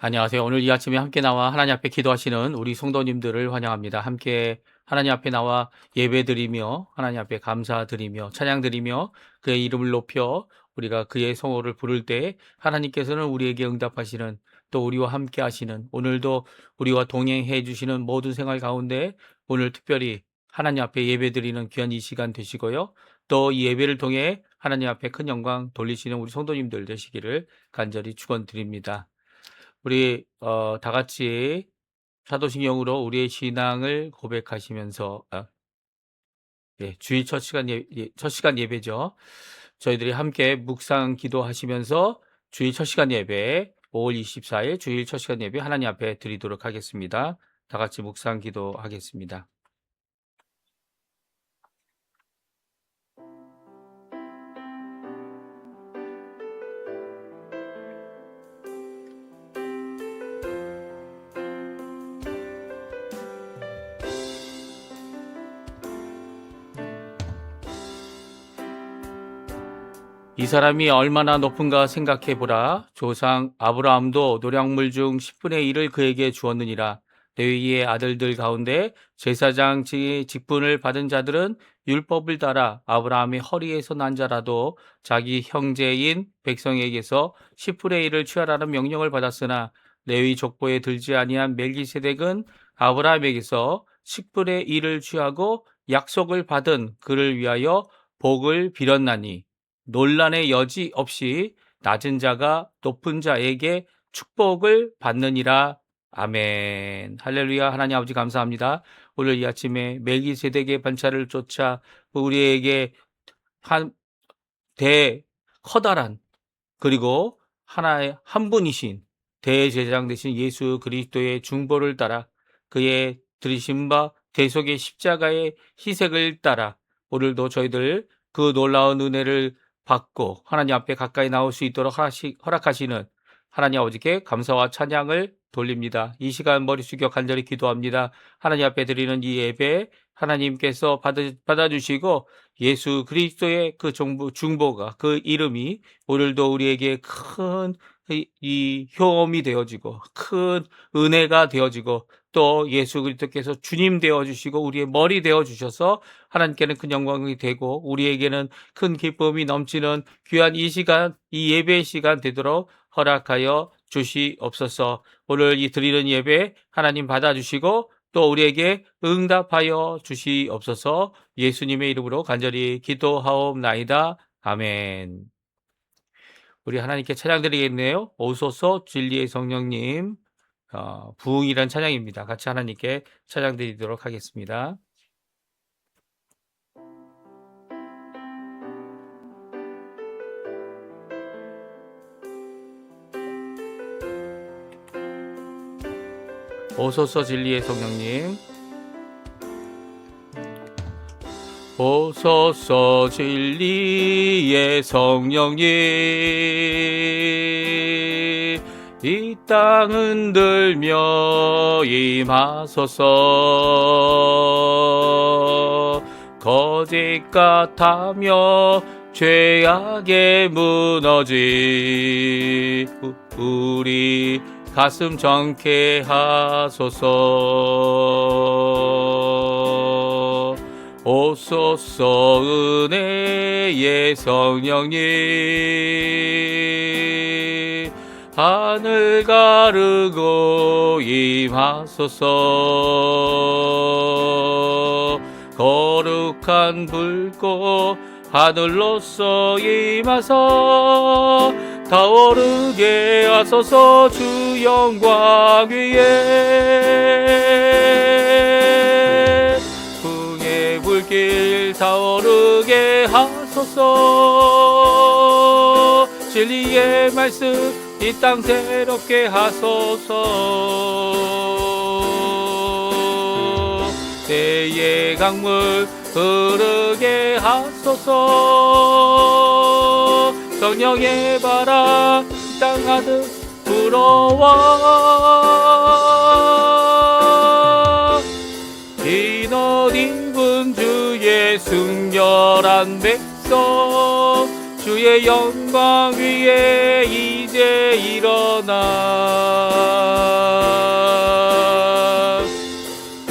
안녕하세요. 오늘 이 아침에 함께 나와 하나님 앞에 기도하시는 우리 성도님들을 환영합니다. 함께 하나님 앞에 나와 예배드리며 하나님 앞에 감사드리며 찬양드리며 그의 이름을 높여 우리가 그의 성호를 부를 때 하나님께서는 우리에게 응답하시는, 또 우리와 함께 하시는, 오늘도 우리와 동행해 주시는 모든 생활 가운데 오늘 특별히 하나님 앞에 예배드리는 귀한 이 시간 되시고요. 또 이 예배를 통해 하나님 앞에 큰 영광 돌리시는 우리 성도님들 되시기를 간절히 축원드립니다. 우리 다 같이 사도신경으로 우리의 신앙을 고백하시면서 주일 첫 시간 예배죠. 저희들이 함께 묵상 기도하시면서 주일 첫 시간 예배 5월 24일 주일 첫 시간 예배 하나님 앞에 드리도록 하겠습니다. 다 같이 묵상 기도하겠습니다. 이 사람이 얼마나 높은가 생각해 보라. 조상 아브라함도 노량물 중 10분의 1을 그에게 주었느니라. 레위의 아들들 가운데 제사장 직분을 받은 자들은 율법을 따라 아브라함의 허리에서 난 자라도 자기 형제인 백성에게서 10분의 1을 취하라는 명령을 받았으나 레위 족보에 들지 아니한 멜기세덱은 아브라함에게서 10분의 1을 취하고 약속을 받은 그를 위하여 복을 빌었나니 논란의 여지 없이 낮은 자가 높은 자에게 축복을 받느니라. 아멘. 할렐루야. 하나님 아버지 감사합니다. 오늘 이 아침에 멜기세덱의 반차를 쫓아 우리에게 한 커다란, 그리고 하나의 한 분이신 대제사장 되신 예수 그리스도의 중보를 따라 그의 들이신 바 대속의 십자가의 희생을 따라 오늘도 저희들 그 놀라운 은혜를 받고 하나님 앞에 가까이 나올 수 있도록 허락하시는 하나님 아버지께 감사와 찬양을 돌립니다. 이 시간 머리 숙여 간절히 기도합니다. 하나님 앞에 드리는 이 예배 하나님께서 받아주시고 예수 그리스도의 그 중보가, 그 이름이 오늘도 우리에게 큰 이 효험이 되어지고 큰 은혜가 되어지고 또 예수 그리스도께서 주님 되어주시고 우리의 머리 되어주셔서 하나님께는 큰 영광이 되고 우리에게는 큰 기쁨이 넘치는 귀한 이 시간, 이 예배의 시간 되도록 허락하여 주시옵소서. 오늘 이 드리는 예배 하나님 받아주시고 또 우리에게 응답하여 주시옵소서. 예수님의 이름으로 간절히 기도하옵나이다. 아멘. 우리 하나님께 찬양드리겠네요. 오소서 진리의 성령님, 부흥이란 찬양입니다. 같이 하나님께 찬양드리도록 하겠습니다. 오소서 진리의 성령님, 오소서 진리의 성령님, 이 땅 흔들며 임하소서. 거짓 같으며 죄악에 무너진 우리 가슴 정케 하소서. 오소서 은혜의 성령님, 하늘 가르고 임하소서. 거룩한 불꽃 하늘로서 임하사 타오르게 하소서. 주 영광 위에 풍의 불길 타오르게 하소서. 진리의 말씀 이 땅 새롭게 하소서. 때의 강물 흐르게 하소서. 성령의 바람 땅 하늘 불어와 흰옷 입은 주의 순결한 백성 주의 주의 영광 위에 이제 일어나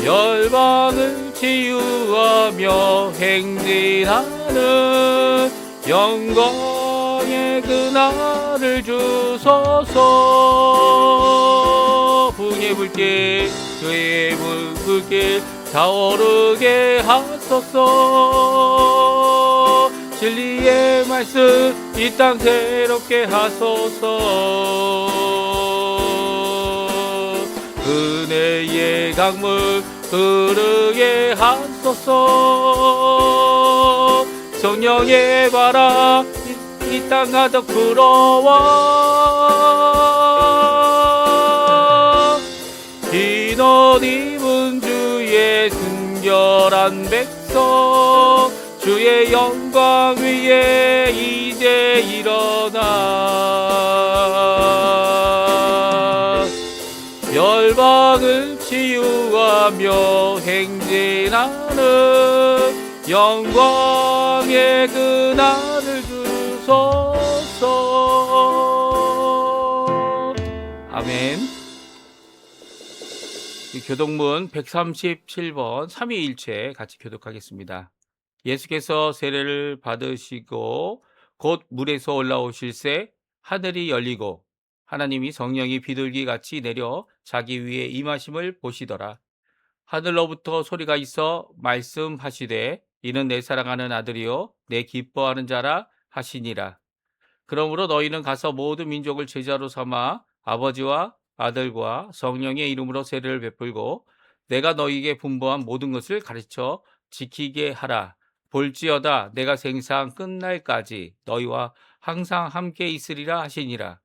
열방을 치유하며 행진하는 영광의 그날을 주소서. 부흥의 불길 주의 불길 타오르게 하소서. 진리의 말씀 이 땅 새롭게 하소서. 은혜의 강물 흐르게 하소서. 성령의 바람 이 땅 가득 불어와 흰 옷 입은 주의 순결한 백성 주의 영광 위에 이제 일어나 열방을 치유하며 행진하는 영광의 그날을 주소서. 아멘. 교독문 137번 삼위일체 같이 교독하겠습니다. 예수께서 세례를 받으시고 곧 물에서 올라오실새 하늘이 열리고 하나님이 성령이 비둘기같이 내려 자기 위에 임하심을 보시더라. 하늘로부터 소리가 있어 말씀하시되 이는 내 사랑하는 아들이요 내 기뻐하는 자라 하시니라. 그러므로 너희는 가서 모든 민족을 제자로 삼아 아버지와 아들과 성령의 이름으로 세례를 베풀고 내가 너희에게 분부한 모든 것을 가르쳐 지키게 하라. 볼지어다 내가 생상 끝날까지 너희와 항상 함께 있으리라 하시니라.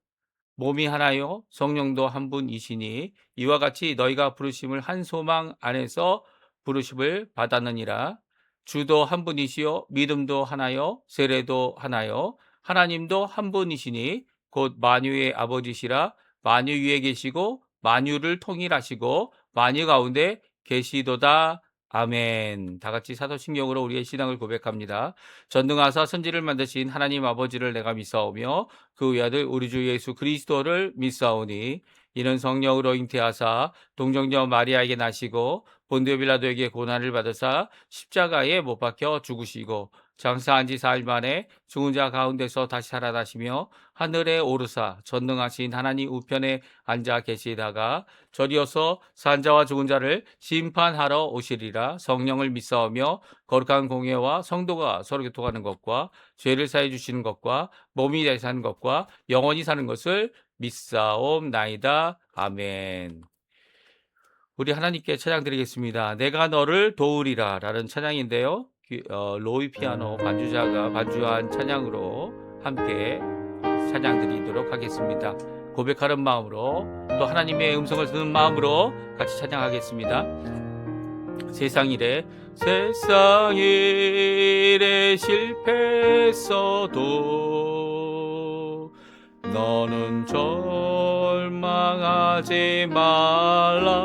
몸이 하나요 성령도 한 분이시니 이와 같이 너희가 부르심을 한 소망 안에서 부르심을 받았느니라. 주도 한 분이시요 믿음도 하나요 세례도 하나요 하나님도 한 분이시니 곧 만유의 아버지시라. 만유 위에 계시고 만유를 통일하시고 만유 가운데 계시도다. 아멘. 다 같이 사도신경으로 우리의 신앙을 고백합니다. 전능하사 선지를 만드신 하나님 아버지를 내가 믿사오며 그 외아들 우리 주 예수 그리스도를 믿사오니 이는 성령으로 잉태하사 동정녀 마리아에게 나시고 본디오 빌라도에게 고난을 받으사 십자가에 못 박혀 죽으시고 장사한 지 사흘 만에 죽은 자 가운데서 다시 살아나시며 하늘에 오르사 전능하신 하나님 우편에 앉아 계시다가 저리어서 산자와 죽은 자를 심판하러 오시리라. 성령을 믿사오며 거룩한 공예와 성도가 서로 교통하는 것과 죄를 사해 주시는 것과 몸이 다시 사는 것과 영원히 사는 것을 믿사옵나이다. 아멘. 우리 하나님께 찬양 드리겠습니다. 내가 너를 도우리라 라는 찬양인데요. 로이 피아노 반주자가 반주한 찬양으로 함께 찬양 드리도록 하겠습니다. 고백하는 마음으로 또 하나님의 음성을 듣는 마음으로 같이 찬양하겠습니다. 세상 일에 실패했어도 너는 절망하지 말라.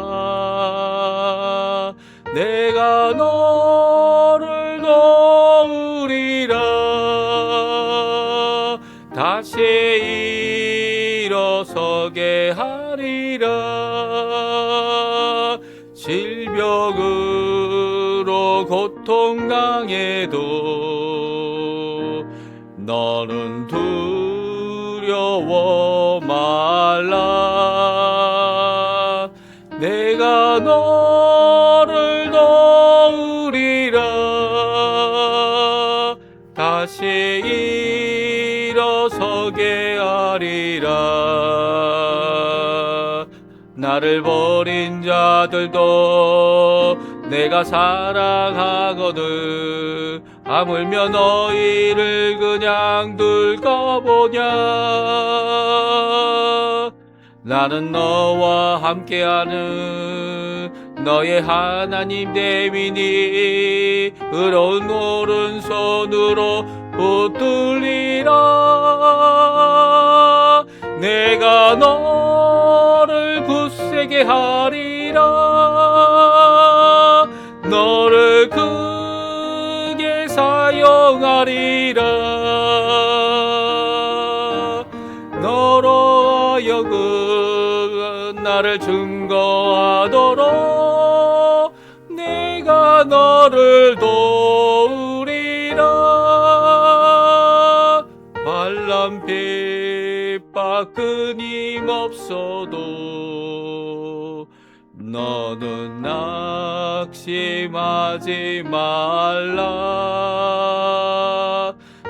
내가 너를 도우리라. 다시 일어서게 하리라. 질병으로 고통당해도 너는 두려워 말라. 내가 너를 도우리라. 다시 일어서게 하리라. 나를 버린 자들도 내가 사랑하거든. 하물며 너희를 그냥 둘까 보냐. 나는 너와 함께하는 너의 하나님 됨이니 의로운 오른손으로 붙들리라. 내가 너를 굳세게 하리라. 너를 크게 사용하리라. 증거하도록 내가 너를 도우리라. 반란 핍박 끊임없어도 너는 낙심하지 말라.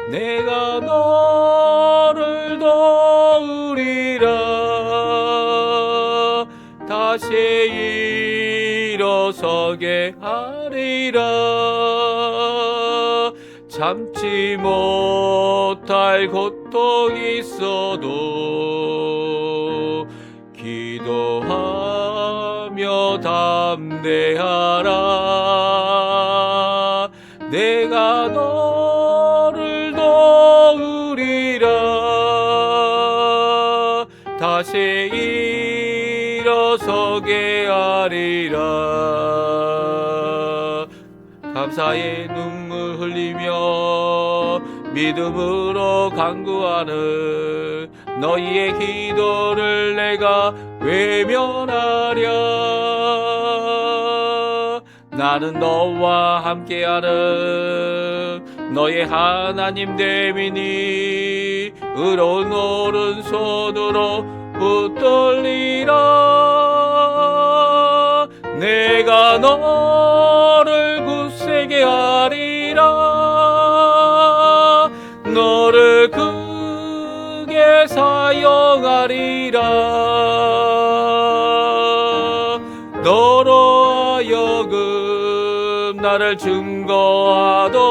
내가 너를 도우리라. 다시 일어서게 하리라. 참지 못할 고통이 있어도 기도하며 담대하라. 내가 너를 도우리라. 다시 일어서게 하리라. 감사의 눈물 흘리며 믿음으로 간구하는 너희의 기도를 내가 외면하랴. 나는 너와 함께하는 너의 하나님 됨이니 의로운 오른손으로 붙들리라. 내가 너를 굳세게 하리라. 너를 크게 사용하리라. 너로 하여금 나를 증거하도록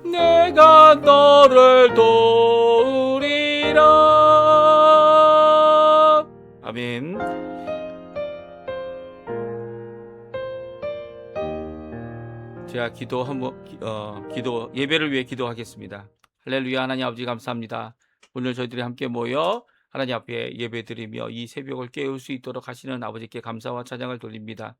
내가 너를 도우리라. 아멘. 제가 기도 예배를 위해 기도하겠습니다. 할렐루야. 하나님 아버지 감사합니다. 오늘 저희들이 함께 모여 하나님 앞에 예배드리며 이 새벽을 깨울 수 있도록 하시는 아버지께 감사와 찬양을 돌립니다.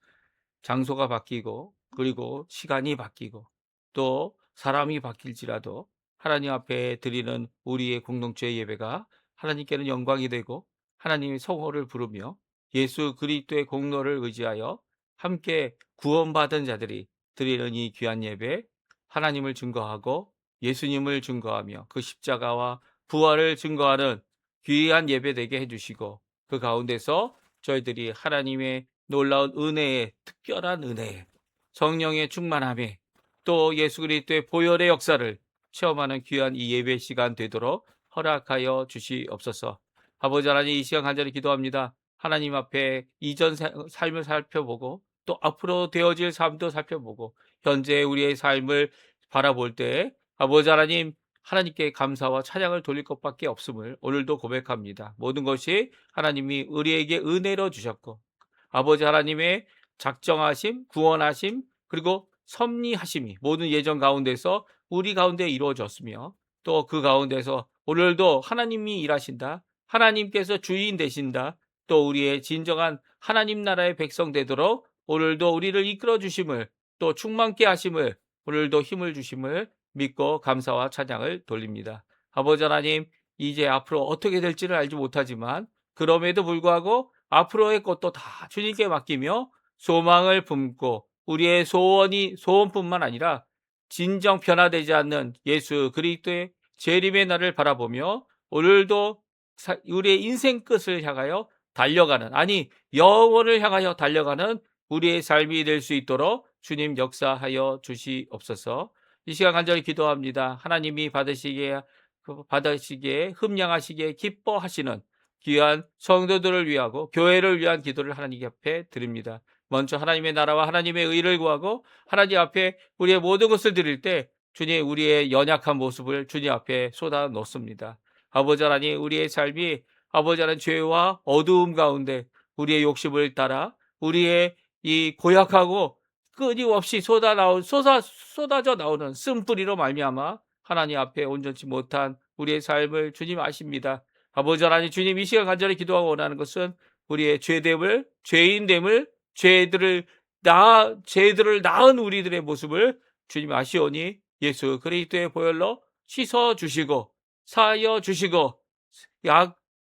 장소가 바뀌고 그리고 시간이 바뀌고 또 사람이 바뀔지라도 하나님 앞에 드리는 우리의 공동체 예배가 하나님께는 영광이 되고 하나님의 성호를 부르며 예수 그리스도의 공로를 의지하여 함께 구원받은 자들이 드리는 이 귀한 예배, 하나님을 증거하고 예수님을 증거하며 그 십자가와 부활을 증거하는 귀한 예배 되게 해주시고 그 가운데서 저희들이 하나님의 놀라운 은혜에, 특별한 은혜에, 성령의 충만함에 또 예수 그리스도의 보혈의 역사를 체험하는 귀한 이 예배 시간 되도록 허락하여 주시옵소서. 아버지 하나님, 이 시간 간절히 기도합니다. 하나님 앞에 이전 삶을 살펴보고 또 앞으로 되어질 삶도 살펴보고 현재 우리의 삶을 바라볼 때 아버지 하나님, 하나님께 감사와 찬양을 돌릴 것밖에 없음을 오늘도 고백합니다. 모든 것이 하나님이 우리에게 은혜로 주셨고 아버지 하나님의 작정하심, 구원하심, 그리고 섭리하심이 모든 예정 가운데서 우리 가운데 이루어졌으며 또 그 가운데서 오늘도 하나님이 일하신다. 하나님께서 주인 되신다. 또 우리의 진정한 하나님 나라의 백성 되도록 오늘도 우리를 이끌어 주심을 또 충만케 하심을 오늘도 힘을 주심을 믿고 감사와 찬양을 돌립니다. 아버지 하나님, 이제 앞으로 어떻게 될지를 알지 못하지만 그럼에도 불구하고 앞으로의 것도 다 주님께 맡기며 소망을 품고 우리의 소원뿐만 아니라 진정 변화되지 않는 예수 그리스도의 재림의 날을 바라보며 오늘도 우리의 인생 끝을 향하여 달려가는, 아니 영원을 향하여 달려가는 우리의 삶이 될 수 있도록 주님 역사하여 주시옵소서. 이 시간 간절히 기도합니다. 하나님이 받으시기에 흠양하시기에 기뻐하시는 귀한 성도들을 위하고 교회를 위한 기도를 하나님 앞에 드립니다. 먼저 하나님의 나라와 하나님의 의를 구하고 하나님 앞에 우리의 모든 것을 드릴 때 주님, 우리의 연약한 모습을 주님 앞에 쏟아 놓습니다. 아버지 하나님, 우리의 삶이 아버지 하나님 죄와 어두움 가운데 우리의 욕심을 따라 우리의 이 고약하고 끊임없이 쏟아져 나오는 쓴뿌리로 말미암아 하나님 앞에 온전치 못한 우리의 삶을 주님 아십니다. 아버지 하나님, 주님, 이 시간 간절히 기도하고 원하는 것은 우리의 죄인됨을, 죄들을 낳은 우리들의 모습을 주님 아시오니 예수 그리스도의 보혈로 씻어주시고 사하여 주시고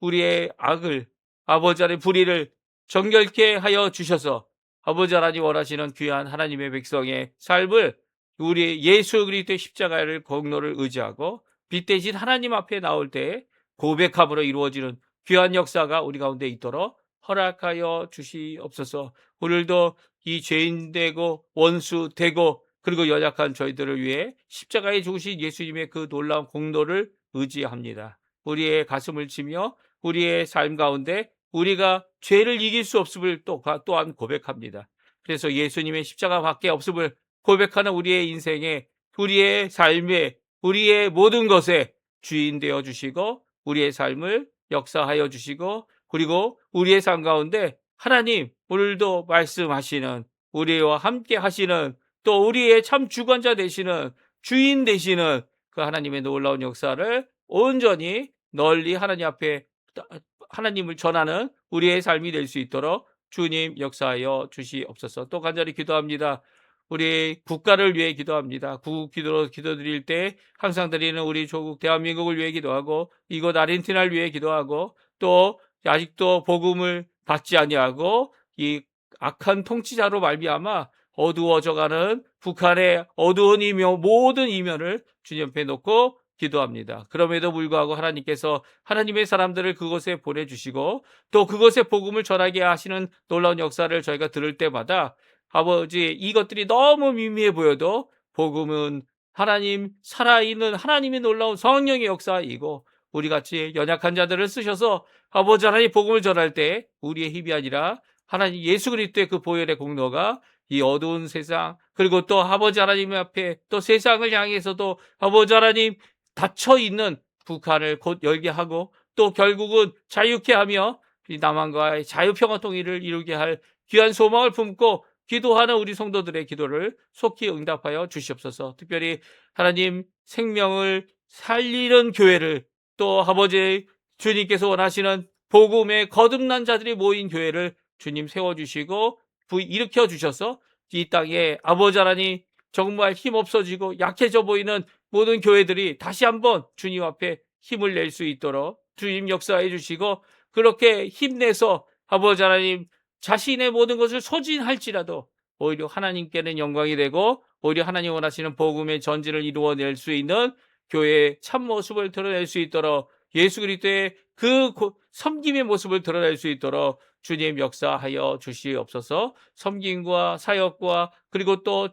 우리의 악을, 아버지 하나님 불의를 정결케 하여 주셔서 아버지 하나님 원하시는 귀한 하나님의 백성의 삶을 우리 예수 그리스도의 십자가를 공로를 의지하고 빛 대신 하나님 앞에 나올 때 고백함으로 이루어지는 귀한 역사가 우리 가운데 있도록 허락하여 주시옵소서. 오늘도 이 죄인 되고 원수 되고 그리고 연약한 저희들을 위해 십자가에 죽으신 예수님의 그 놀라운 공로를 의지합니다. 우리의 가슴을 치며 우리의 삶 가운데 우리가 죄를 이길 수 없음을 또한 고백합니다. 그래서 예수님의 십자가밖에 없음을 고백하는 우리의 인생에, 우리의 삶에, 우리의 모든 것에 주인 되어 주시고 우리의 삶을 역사하여 주시고 그리고 우리의 삶 가운데 하나님 오늘도 말씀하시는 우리와 함께 하시는 또 우리의 참 주관자 되시는 주인 되시는 그 하나님의 놀라운 역사를 온전히 널리 하나님 앞에 하나님을 전하는 우리의 삶이 될 수 있도록 주님 역사하여 주시옵소서. 또 간절히 기도합니다. 우리 국가를 위해 기도합니다. 기도드릴 때 항상 드리는 우리 조국 대한민국을 위해 기도하고 이곳 아르헨티나를 위해 기도하고 또 아직도 복음을 받지 아니하고 이 악한 통치자로 말미암아 어두워져가는 북한의 어두운 모든 이면을 주님 앞에 놓고 기도합니다. 그럼에도 불구하고 하나님께서 하나님의 사람들을 그곳에 보내주시고 또 그곳에 복음을 전하게 하시는 놀라운 역사를 저희가 들을 때마다 아버지 이것들이 너무 미미해 보여도 복음은 하나님 살아있는 하나님의 놀라운 성령의 역사이고 우리같이 연약한 자들을 쓰셔서 아버지 하나님 복음을 전할 때 우리의 힘이 아니라 하나님 예수 그리스도의 그 보혈의 공로가 이 어두운 세상 그리고 또 아버지 하나님 앞에 또 세상을 향해서도 아버지 하나님 닫혀있는 북한을 곧 열게 하고 또 결국은 자유케 하며 이 남한과의 자유평화 통일을 이루게 할 귀한 소망을 품고 기도하는 우리 성도들의 기도를 속히 응답하여 주시옵소서. 특별히 하나님 생명을 살리는 교회를 또 아버지 주님께서 원하시는 복음의 거듭난 자들이 모인 교회를 주님 세워주시고 일으켜 주셔서 이 땅에 아버지 하나님 정말 힘없어지고 약해져 보이는 모든 교회들이 다시 한번 주님 앞에 힘을 낼 수 있도록 주님 역사해 주시고 그렇게 힘내서 아버지 하나님 자신의 모든 것을 소진할지라도 오히려 하나님께는 영광이 되고 오히려 하나님 원하시는 복음의 전진을 이루어낼 수 있는 교회의 참모습을 드러낼 수 있도록 예수 그리스도의 그 섬김의 모습을 드러낼 수 있도록 주님 역사하여 주시옵소서. 섬김과 사역과 그리고 또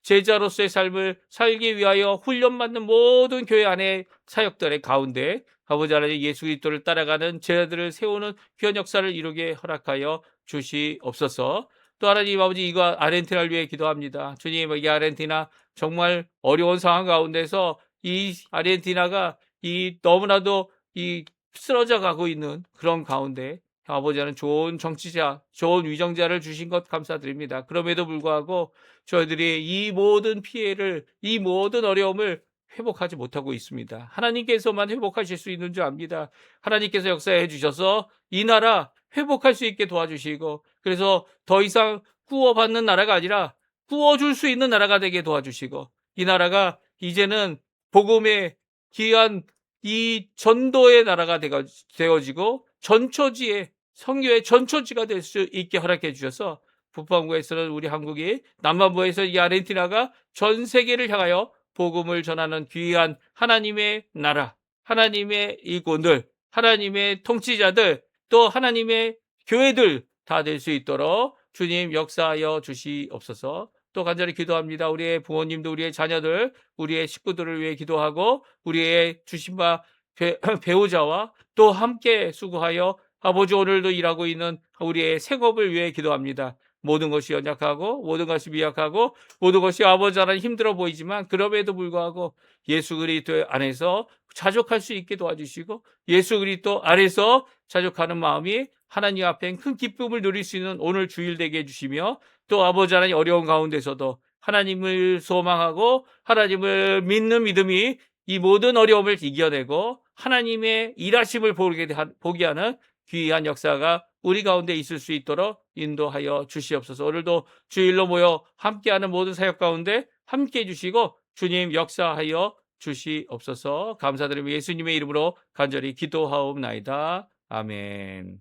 제자로서의 삶을 살기 위하여 훈련받는 모든 교회 안의 사역들의 가운데 아버지 하나님 예수 그리스도를 따라가는 제자들을 세우는 귀한 역사를 이루게 허락하여 주시옵소서. 또 하나님 아버지 이거 아르헨티나를 위해 기도합니다. 주님 이 아르헨티나 정말 어려운 상황 가운데서 이 아르헨티나가 이 너무나도 이 쓰러져 가고 있는 그런 가운데 아버지 하나님 좋은 정치자, 좋은 위정자를 주신 것 감사드립니다. 그럼에도 불구하고 저희들이 이 모든 피해를, 이 모든 어려움을 회복하지 못하고 있습니다. 하나님께서만 회복하실 수 있는 줄 압니다. 하나님께서 역사해 주셔서 이 나라 회복할 수 있게 도와주시고 그래서 더 이상 구워받는 나라가 아니라 구워줄 수 있는 나라가 되게 도와주시고 이 나라가 이제는 복음의 귀한 이 전도의 나라가 되어지고 전초지의 선교의 전초지가 될 수 있게 허락해 주셔서 북반구에서는 우리 한국이 남반구에서 이 아르헨티나가 전 세계를 향하여 복음을 전하는 귀한 하나님의 나라, 하나님의 일꾼들, 하나님의 통치자들, 또 하나님의 교회들 다 될 수 있도록 주님 역사하여 주시옵소서. 또 간절히 기도합니다. 우리의 부모님도 우리의 자녀들, 우리의 식구들을 위해 기도하고 우리의 주신 바 배우자와 또 함께 수고하여 아버지 오늘도 일하고 있는 우리의 생업을 위해 기도합니다. 모든 것이 연약하고 모든 것이 미약하고 모든 것이 아버지 하나님 힘들어 보이지만 그럼에도 불구하고 예수 그리스도 안에서 자족할 수 있게 도와주시고 예수 그리스도 안에서 자족하는 마음이 하나님 앞에 큰 기쁨을 누릴 수 있는 오늘 주일 되게 해주시며 또 아버지 하나님 어려운 가운데서도 하나님을 소망하고 하나님을 믿는 믿음이 이 모든 어려움을 이겨내고 하나님의 일하심을 보게 하는 귀한 역사가 우리 가운데 있을 수 있도록 인도하여 주시옵소서. 오늘도 주일로 모여 함께하는 모든 사역 가운데 함께해 주시고 주님 역사하여 주시옵소서. 감사드리며 예수님의 이름으로 간절히 기도하옵나이다. 아멘.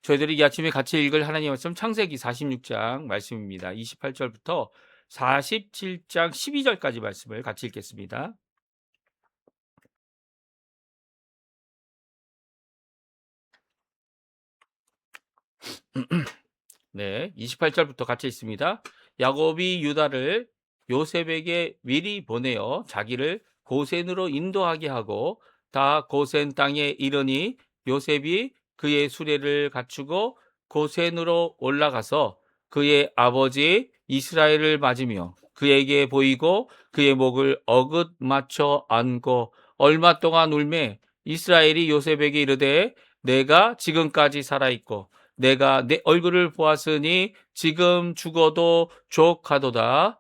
저희들이 이 아침에 같이 읽을 하나님의 말씀 창세기 46장 말씀입니다. 28절부터 47장 12절까지 말씀을 같이 읽겠습니다. 네, 28절부터 같이 있습니다. 야곱이 유다를 요셉에게 미리 보내어 자기를 고센으로 인도하게 하고 다 고센 땅에 이르니 요셉이 그의 수레를 갖추고 고센으로 올라가서 그의 아버지 이스라엘을 맞으며 그에게 보이고 그의 목을 어긋 맞춰 안고 얼마 동안 울매 이스라엘이 요셉에게 이르되 내가 지금까지 살아있고 내가 내 얼굴을 보았으니 지금 죽어도 족하도다.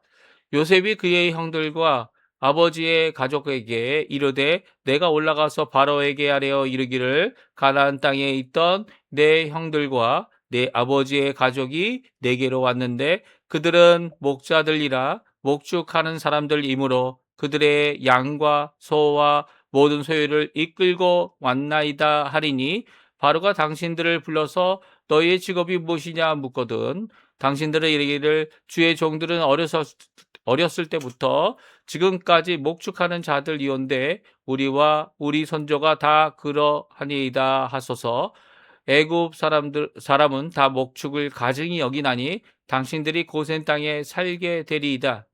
요셉이 그의 형들과 아버지의 가족에게 이르되 내가 올라가서 바로에게 아뢰어 이르기를 가나안 땅에 있던 내 형들과 내 아버지의 가족이 내게로 왔는데 그들은 목자들이라 목축하는 사람들이므로 그들의 양과 소와 모든 소유를 이끌고 왔나이다 하리니 바로가 당신들을 불러서 너희의 직업이 무엇이냐 묻거든 당신들의 이르기를 주의 종들은 어렸을 때부터 지금까지 목축하는 자들이온데 우리와 우리 손조가 다 그러하니이다 하소서. 애굽 사람은 다 목축을 가증히 여기나니 당신들이 고센 땅에 살게 되리이다.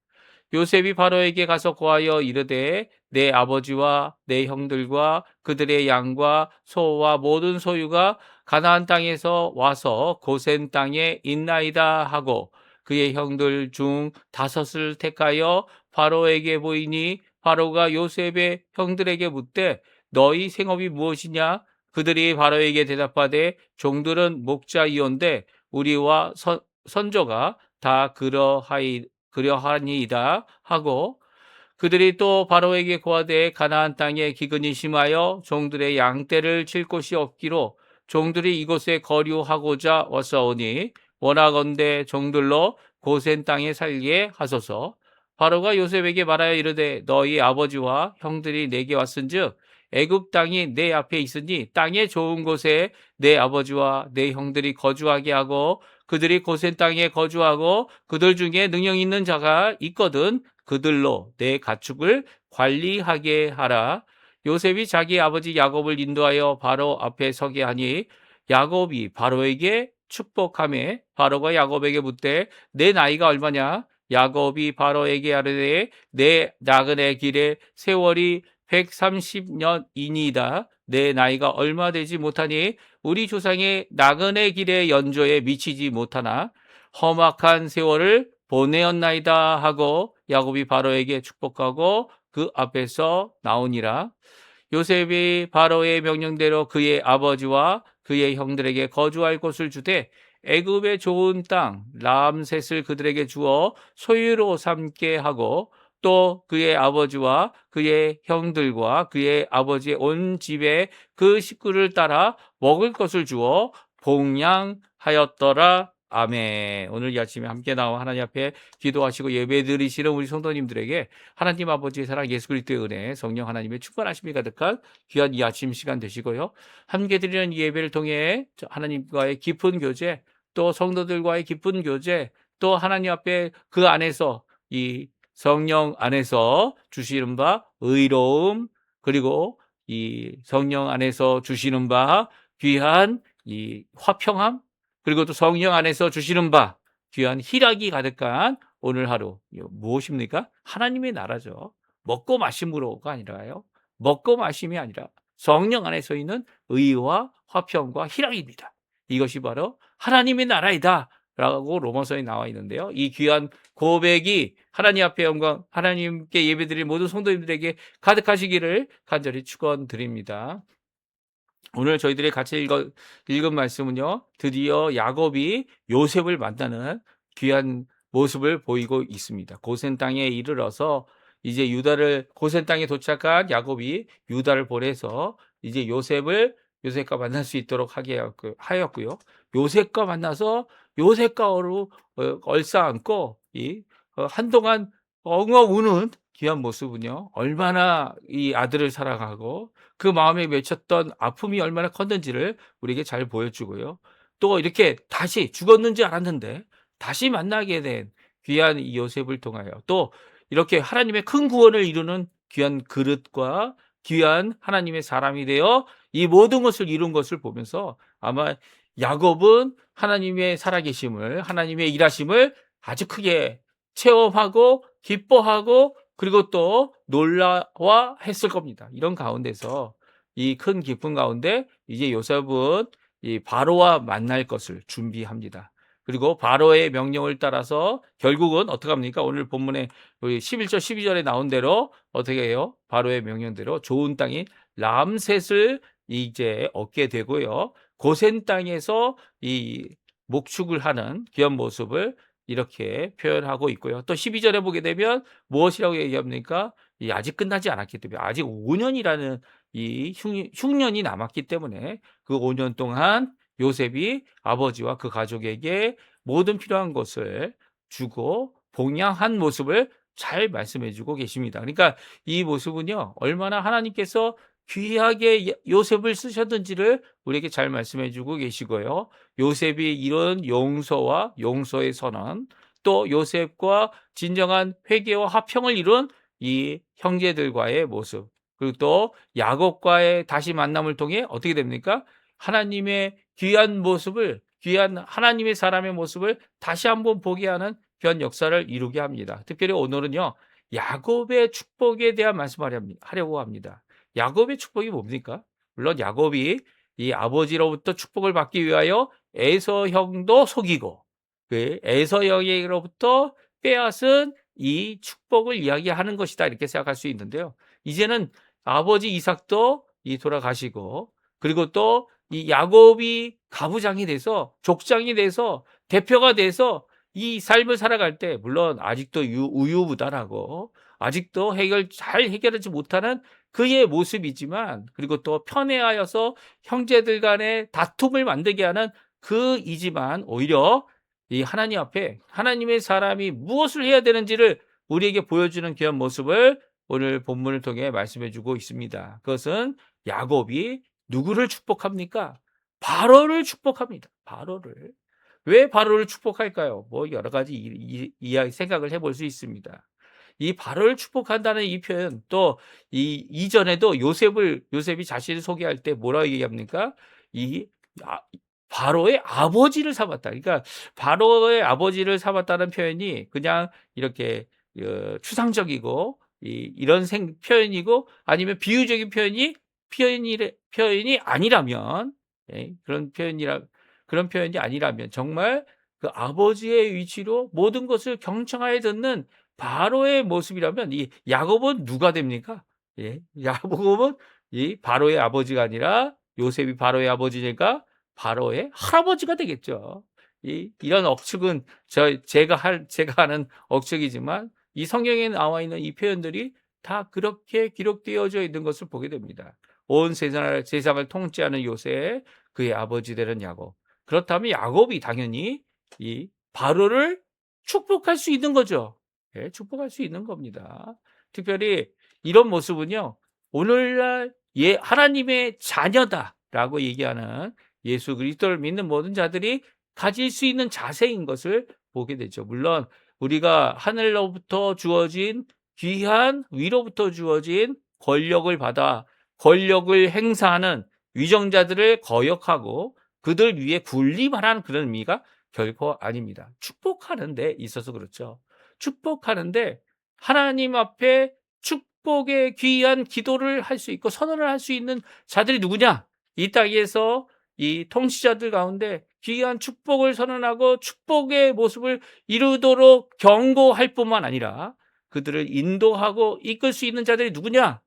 요셉이 바로에게 가서 고하여 이르되 내 아버지와 내 형들과 그들의 양과 소와 모든 소유가 가나안 땅에서 와서 고센 땅에 있나이다 하고 그의 형들 중 5을 택하여 바로에게 보이니 바로가 요셉의 형들에게 묻되 너희 생업이 무엇이냐 그들이 바로에게 대답하되 종들은 목자이온데 우리와 선조가 다 그러하니이다 하고 그들이 또 바로에게 고하되 가나안 땅에 기근이 심하여 종들의 양떼를 칠 곳이 없기로 종들이 이곳에 거류하고자 왔사오니 원하건대 종들로 고센 땅에 살게 하소서. 바로가 요셉에게 말하여 이르되 너희 아버지와 형들이 내게 왔은즉 애굽 땅이 내 앞에 있으니 땅의 좋은 곳에 내 아버지와 내 형들이 거주하게 하고 그들이 고센 땅에 거주하고 그들 중에 능력 있는 자가 있거든 그들로 내 가축을 관리하게 하라. 요셉이 자기 아버지 야곱을 인도하여 바로 앞에 서게 하니 야곱이 바로에게 축복하며 바로가 야곱에게 묻되 내 나이가 얼마냐? 야곱이 바로에게 아뢰되 내 나그네 길의 세월이 130년이니이다. 내 나이가 얼마 되지 못하니 우리 조상의 나그네 길의 연조에 미치지 못하나 험악한 세월을 보내었나이다 하고 야곱이 바로에게 축복하고 그 앞에서 나오니라. 요셉이 바로의 명령대로 그의 아버지와 그의 형들에게 거주할 곳을 주되 애굽의 좋은 땅 람셋을 그들에게 주어 소유로 삼게 하고 또 그의 아버지와 그의 형들과 그의 아버지의 온 집에 그 식구를 따라 먹을 것을 주어 봉양하였더라. 아멘. 오늘 이 아침에 함께 나와 하나님 앞에 기도하시고 예배드리시는 우리 성도님들에게 하나님 아버지의 사랑 예수 그리스도의 은혜 성령 하나님의 충만하심이 가득한 귀한 이 아침 시간 되시고요. 함께 드리는 이 예배를 통해 하나님과의 깊은 교제 또 성도들과의 깊은 교제 또 하나님 앞에 그 안에서 이 성령 안에서 주시는 바 의로움 그리고 이 성령 안에서 주시는 바 귀한 이 화평함 그리고 또 성령 안에서 주시는 바 귀한 희락이 가득한 오늘 하루 무엇입니까? 하나님의 나라죠. 먹고 마심으로가 아니라요. 먹고 마심이 아니라 성령 안에서 있는 의와 화평과 희락입니다. 이것이 바로 하나님의 나라이다 라고 로마서에 나와 있는데요. 이 귀한 고백이 하나님 앞에 영광, 하나님께 예배드릴 모든 성도님들에게 가득하시기를 간절히 축원드립니다. 오늘 저희들이 같이 읽은 말씀은요. 드디어 야곱이 요셉을 만나는 귀한 모습을 보이고 있습니다. 고센 땅에 이르러서 이제 고센 땅에 도착한 야곱이 유다를 보내서 이제 요셉과 만날 수 있도록 하였고요. 요셉과 만나서 요셉과 얼싸안고 한동안 엉엉 우는 귀한 모습은요. 얼마나 이 아들을 사랑하고 그 마음에 맺혔던 아픔이 얼마나 컸는지를 우리에게 잘 보여주고요. 또 이렇게 다시 죽었는 줄 알았는데 다시 만나게 된 귀한 이 요셉을 통하여 또 이렇게 하나님의 큰 구원을 이루는 귀한 그릇과 귀한 하나님의 사람이 되어 이 모든 것을 이룬 것을 보면서 아마 야곱은 하나님의 살아계심을, 하나님의 일하심을 아주 크게 체험하고 기뻐하고 그리고 또 놀라워했을 겁니다. 이런 가운데서 이 큰 기쁨 가운데 이제 요셉은 이 바로와 만날 것을 준비합니다. 그리고 바로의 명령을 따라서 결국은 어떻게 합니까? 오늘 본문에 우리 11절 12절에 나온 대로 어떻게 해요? 바로의 명령대로 좋은 땅인 람셋을 이제 얻게 되고요. 고센 땅에서 이 목축을 하는 귀한 모습을 이렇게 표현하고 있고요. 또 12절에 보게 되면 무엇이라고 얘기합니까? 이 아직 끝나지 않았기 때문에 아직 5년이라는 이 흉년이 남았기 때문에 그 5년 동안 요셉이 아버지와 그 가족에게 모든 필요한 것을 주고 봉양한 모습을 잘 말씀해 주고 계십니다. 그러니까 이 모습은요, 얼마나 하나님께서 귀하게 요셉을 쓰셨는지를 우리에게 잘 말씀해 주고 계시고요. 요셉이 이룬 용서와 용서의 선언, 또 요셉과 진정한 회개와 화평을 이룬 이 형제들과의 모습, 그리고 또 야곱과의 다시 만남을 통해 어떻게 됩니까? 하나님의 귀한 모습을, 귀한 하나님의 사람의 모습을 다시 한번 보게 하는 귀한 역사를 이루게 합니다. 특별히 오늘은요, 야곱의 축복에 대한 말씀을 하려고 합니다. 야곱의 축복이 뭡니까? 물론 야곱이 이 아버지로부터 축복을 받기 위하여 에서 형도 속이고 그 에서 형으로부터 빼앗은 이 축복을 이야기하는 것이다, 이렇게 생각할 수 있는데요. 이제는 아버지 이삭도 돌아가시고 그리고 또 이 야곱이 가부장이 돼서 족장이 돼서 대표가 돼서 이 삶을 살아갈 때 물론 아직도 우유부단하고 아직도 잘 해결하지 못하는 그의 모습이지만 그리고 또 편애하여서 형제들 간의 다툼을 만들게 하는 그이지만 오히려 이 하나님 앞에 하나님의 사람이 무엇을 해야 되는지를 우리에게 보여주는 귀한 모습을 오늘 본문을 통해 말씀해 주고 있습니다. 그것은 야곱이 누구를 축복합니까? 바로를 축복합니다. 바로를. 왜 바로를 축복할까요? 뭐 여러 가지 이야기 생각을 해볼 수 있습니다. 이 바로를 축복한다는 이 표현, 또 이전에도 요셉이 자신을 소개할 때 뭐라고 얘기합니까? 이 바로의 아버지를 삼았다. 그러니까 바로의 아버지를 삼았다는 표현이 그냥 이렇게 추상적이고 이런 표현이고 아니면 비유적인 표현이 아니라면 그런 표현이 아니라면 정말 그 아버지의 위치로 모든 것을 경청하여 듣는 바로의 모습이라면 이 야곱은 누가 됩니까? 야곱은 이 바로의 아버지가 아니라 요셉이 바로의 아버지니까 바로의 할아버지가 되겠죠. 이런 억측은 제가 하는 억측이지만 이 성경에 나와 있는 이 표현들이 다 그렇게 기록되어져 있는 것을 보게 됩니다. 온 세상을 통치하는 요셉, 그의 아버지 되는 야곱. 그렇다면 야곱이 당연히 이 바로를 축복할 수 있는 거죠. 축복할 수 있는 겁니다. 특별히 이런 모습은요, 오늘날 하나님의 자녀다라고 얘기하는 예수 그리스도를 믿는 모든 자들이 가질 수 있는 자세인 것을 보게 되죠. 물론 우리가 하늘로부터 주어진 귀한 위로부터 주어진 권력을 받아 권력을 행사하는 위정자들을 거역하고 그들 위에 군림하라는 그런 의미가 결코 아닙니다. 축복하는 데 있어서 그렇죠. 축복하는데 하나님 앞에 축복의 귀한 기도를 할 수 있고 선언을 할 수 있는 자들이 누구냐? 이 땅에서 이 통치자들 가운데 귀한 축복을 선언하고 축복의 모습을 이루도록 경고할 뿐만 아니라 그들을 인도하고 이끌 수 있는 자들이 누구냐?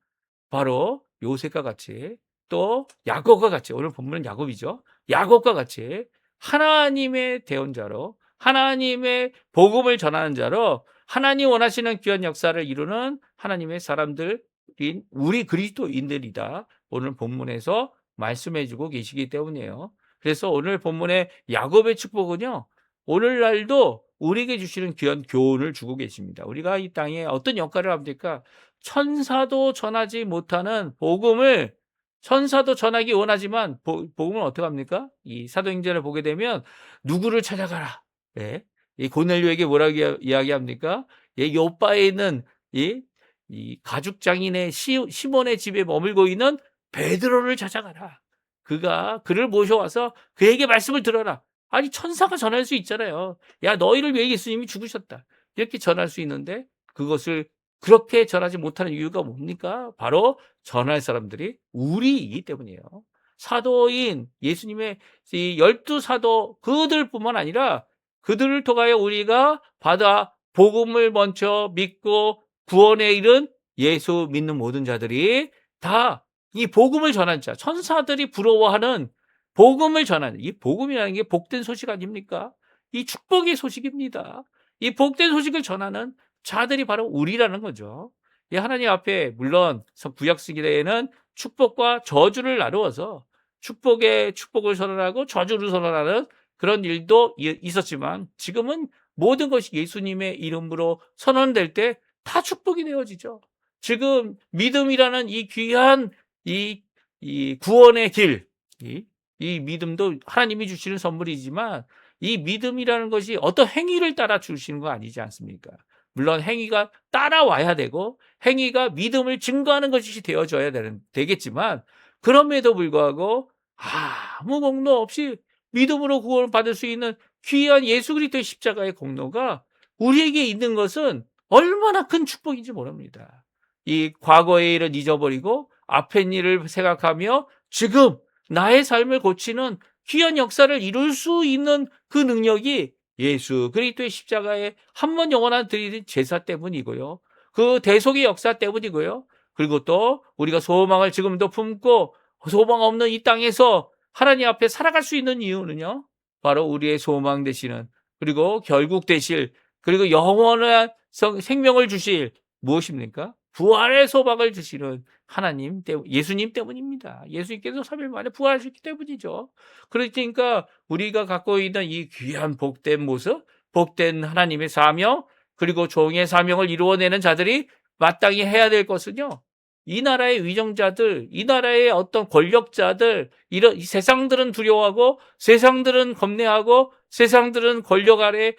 바로 요셉과 같이 또 야곱과 같이, 오늘 본문은 야곱이죠. 야곱과 같이 하나님의 대언자로 하나님의 복음을 전하는 자로 하나님 원하시는 귀한 역사를 이루는 하나님의 사람들인 우리 그리스도인들이다. 오늘 본문에서 말씀해 주고 계시기 때문이에요. 그래서 오늘 본문의 야곱의 축복은요, 오늘날도 우리에게 주시는 귀한 교훈을 주고 계십니다. 우리가 이 땅에 어떤 역할을 합니까? 천사도 전하지 못하는 복음을 천사도 전하기 원하지만 복음은 어떻게 합니까? 이 사도행전을 보게 되면 누구를 찾아가라. 예. 이 고넬료에게 뭐라고 이야기합니까? 예, 요바에 있는 이 가죽 장인의 시몬의 집에 머물고 있는 베드로를 찾아가라. 그를 모셔와서 그에게 말씀을 들어라. 아니, 천사가 전할 수 있잖아요. 야, 너희를 위해 예수님이 죽으셨다. 이렇게 전할 수 있는데 그것을 그렇게 전하지 못하는 이유가 뭡니까? 바로 전할 사람들이 우리이기 때문이에요. 사도인 예수님의 이 12사도 그들뿐만 아니라 그들을 통하여 우리가 받아 복음을 먼저 믿고 구원에 이른 예수 믿는 모든 자들이 다 이 복음을 전한 자, 천사들이 부러워하는 복음을 전하는, 이 복음이라는 게 복된 소식 아닙니까? 이 축복의 소식입니다. 이 복된 소식을 전하는 자들이 바로 우리라는 거죠. 이 하나님 앞에 물론 구약 시대에는 축복과 저주를 나누어서 축복을 선언하고 저주를 선언하는 그런 일도 있었지만 지금은 모든 것이 예수님의 이름으로 선언될 때 다 축복이 되어지죠. 지금 믿음이라는 이 귀한 이 구원의 길, 이 믿음도 하나님이 주시는 선물이지만 이 믿음이라는 것이 어떤 행위를 따라 주시는 거 아니지 않습니까? 물론 행위가 따라와야 되고 행위가 믿음을 증거하는 것이 되어져야 되겠지만 그럼에도 불구하고 아무 공로 없이 믿음으로 구원을 받을 수 있는 귀한 예수 그리스도의 십자가의 공로가 우리에게 있는 것은 얼마나 큰 축복인지 모릅니다. 이 과거의 일은 잊어버리고 앞의 일을 생각하며 지금 나의 삶을 고치는 귀한 역사를 이룰 수 있는 그 능력이 예수 그리스도의 십자가의 한 번 영원한 드리는 제사 때문이고요. 그 대속의 역사 때문이고요. 그리고 또 우리가 소망을 지금도 품고 소망 없는 이 땅에서 하나님 앞에 살아갈 수 있는 이유는요. 바로 우리의 소망 되시는 그리고 결국 되실 그리고 영원한 생명을 주실 무엇입니까? 부활의 소망을 주시는 하나님 때문, 예수님 때문입니다. 예수님께서 3일 만에 부활하셨기 때문이죠. 그러니까 우리가 갖고 있는 이 귀한 복된 모습, 복된 하나님의 사명, 그리고 종의 사명을 이루어내는 자들이 마땅히 해야 될 것은요. 이 나라의 위정자들, 이 나라의 어떤 권력자들, 이 세상들은 두려워하고, 세상들은 겁내하고, 세상들은 권력 아래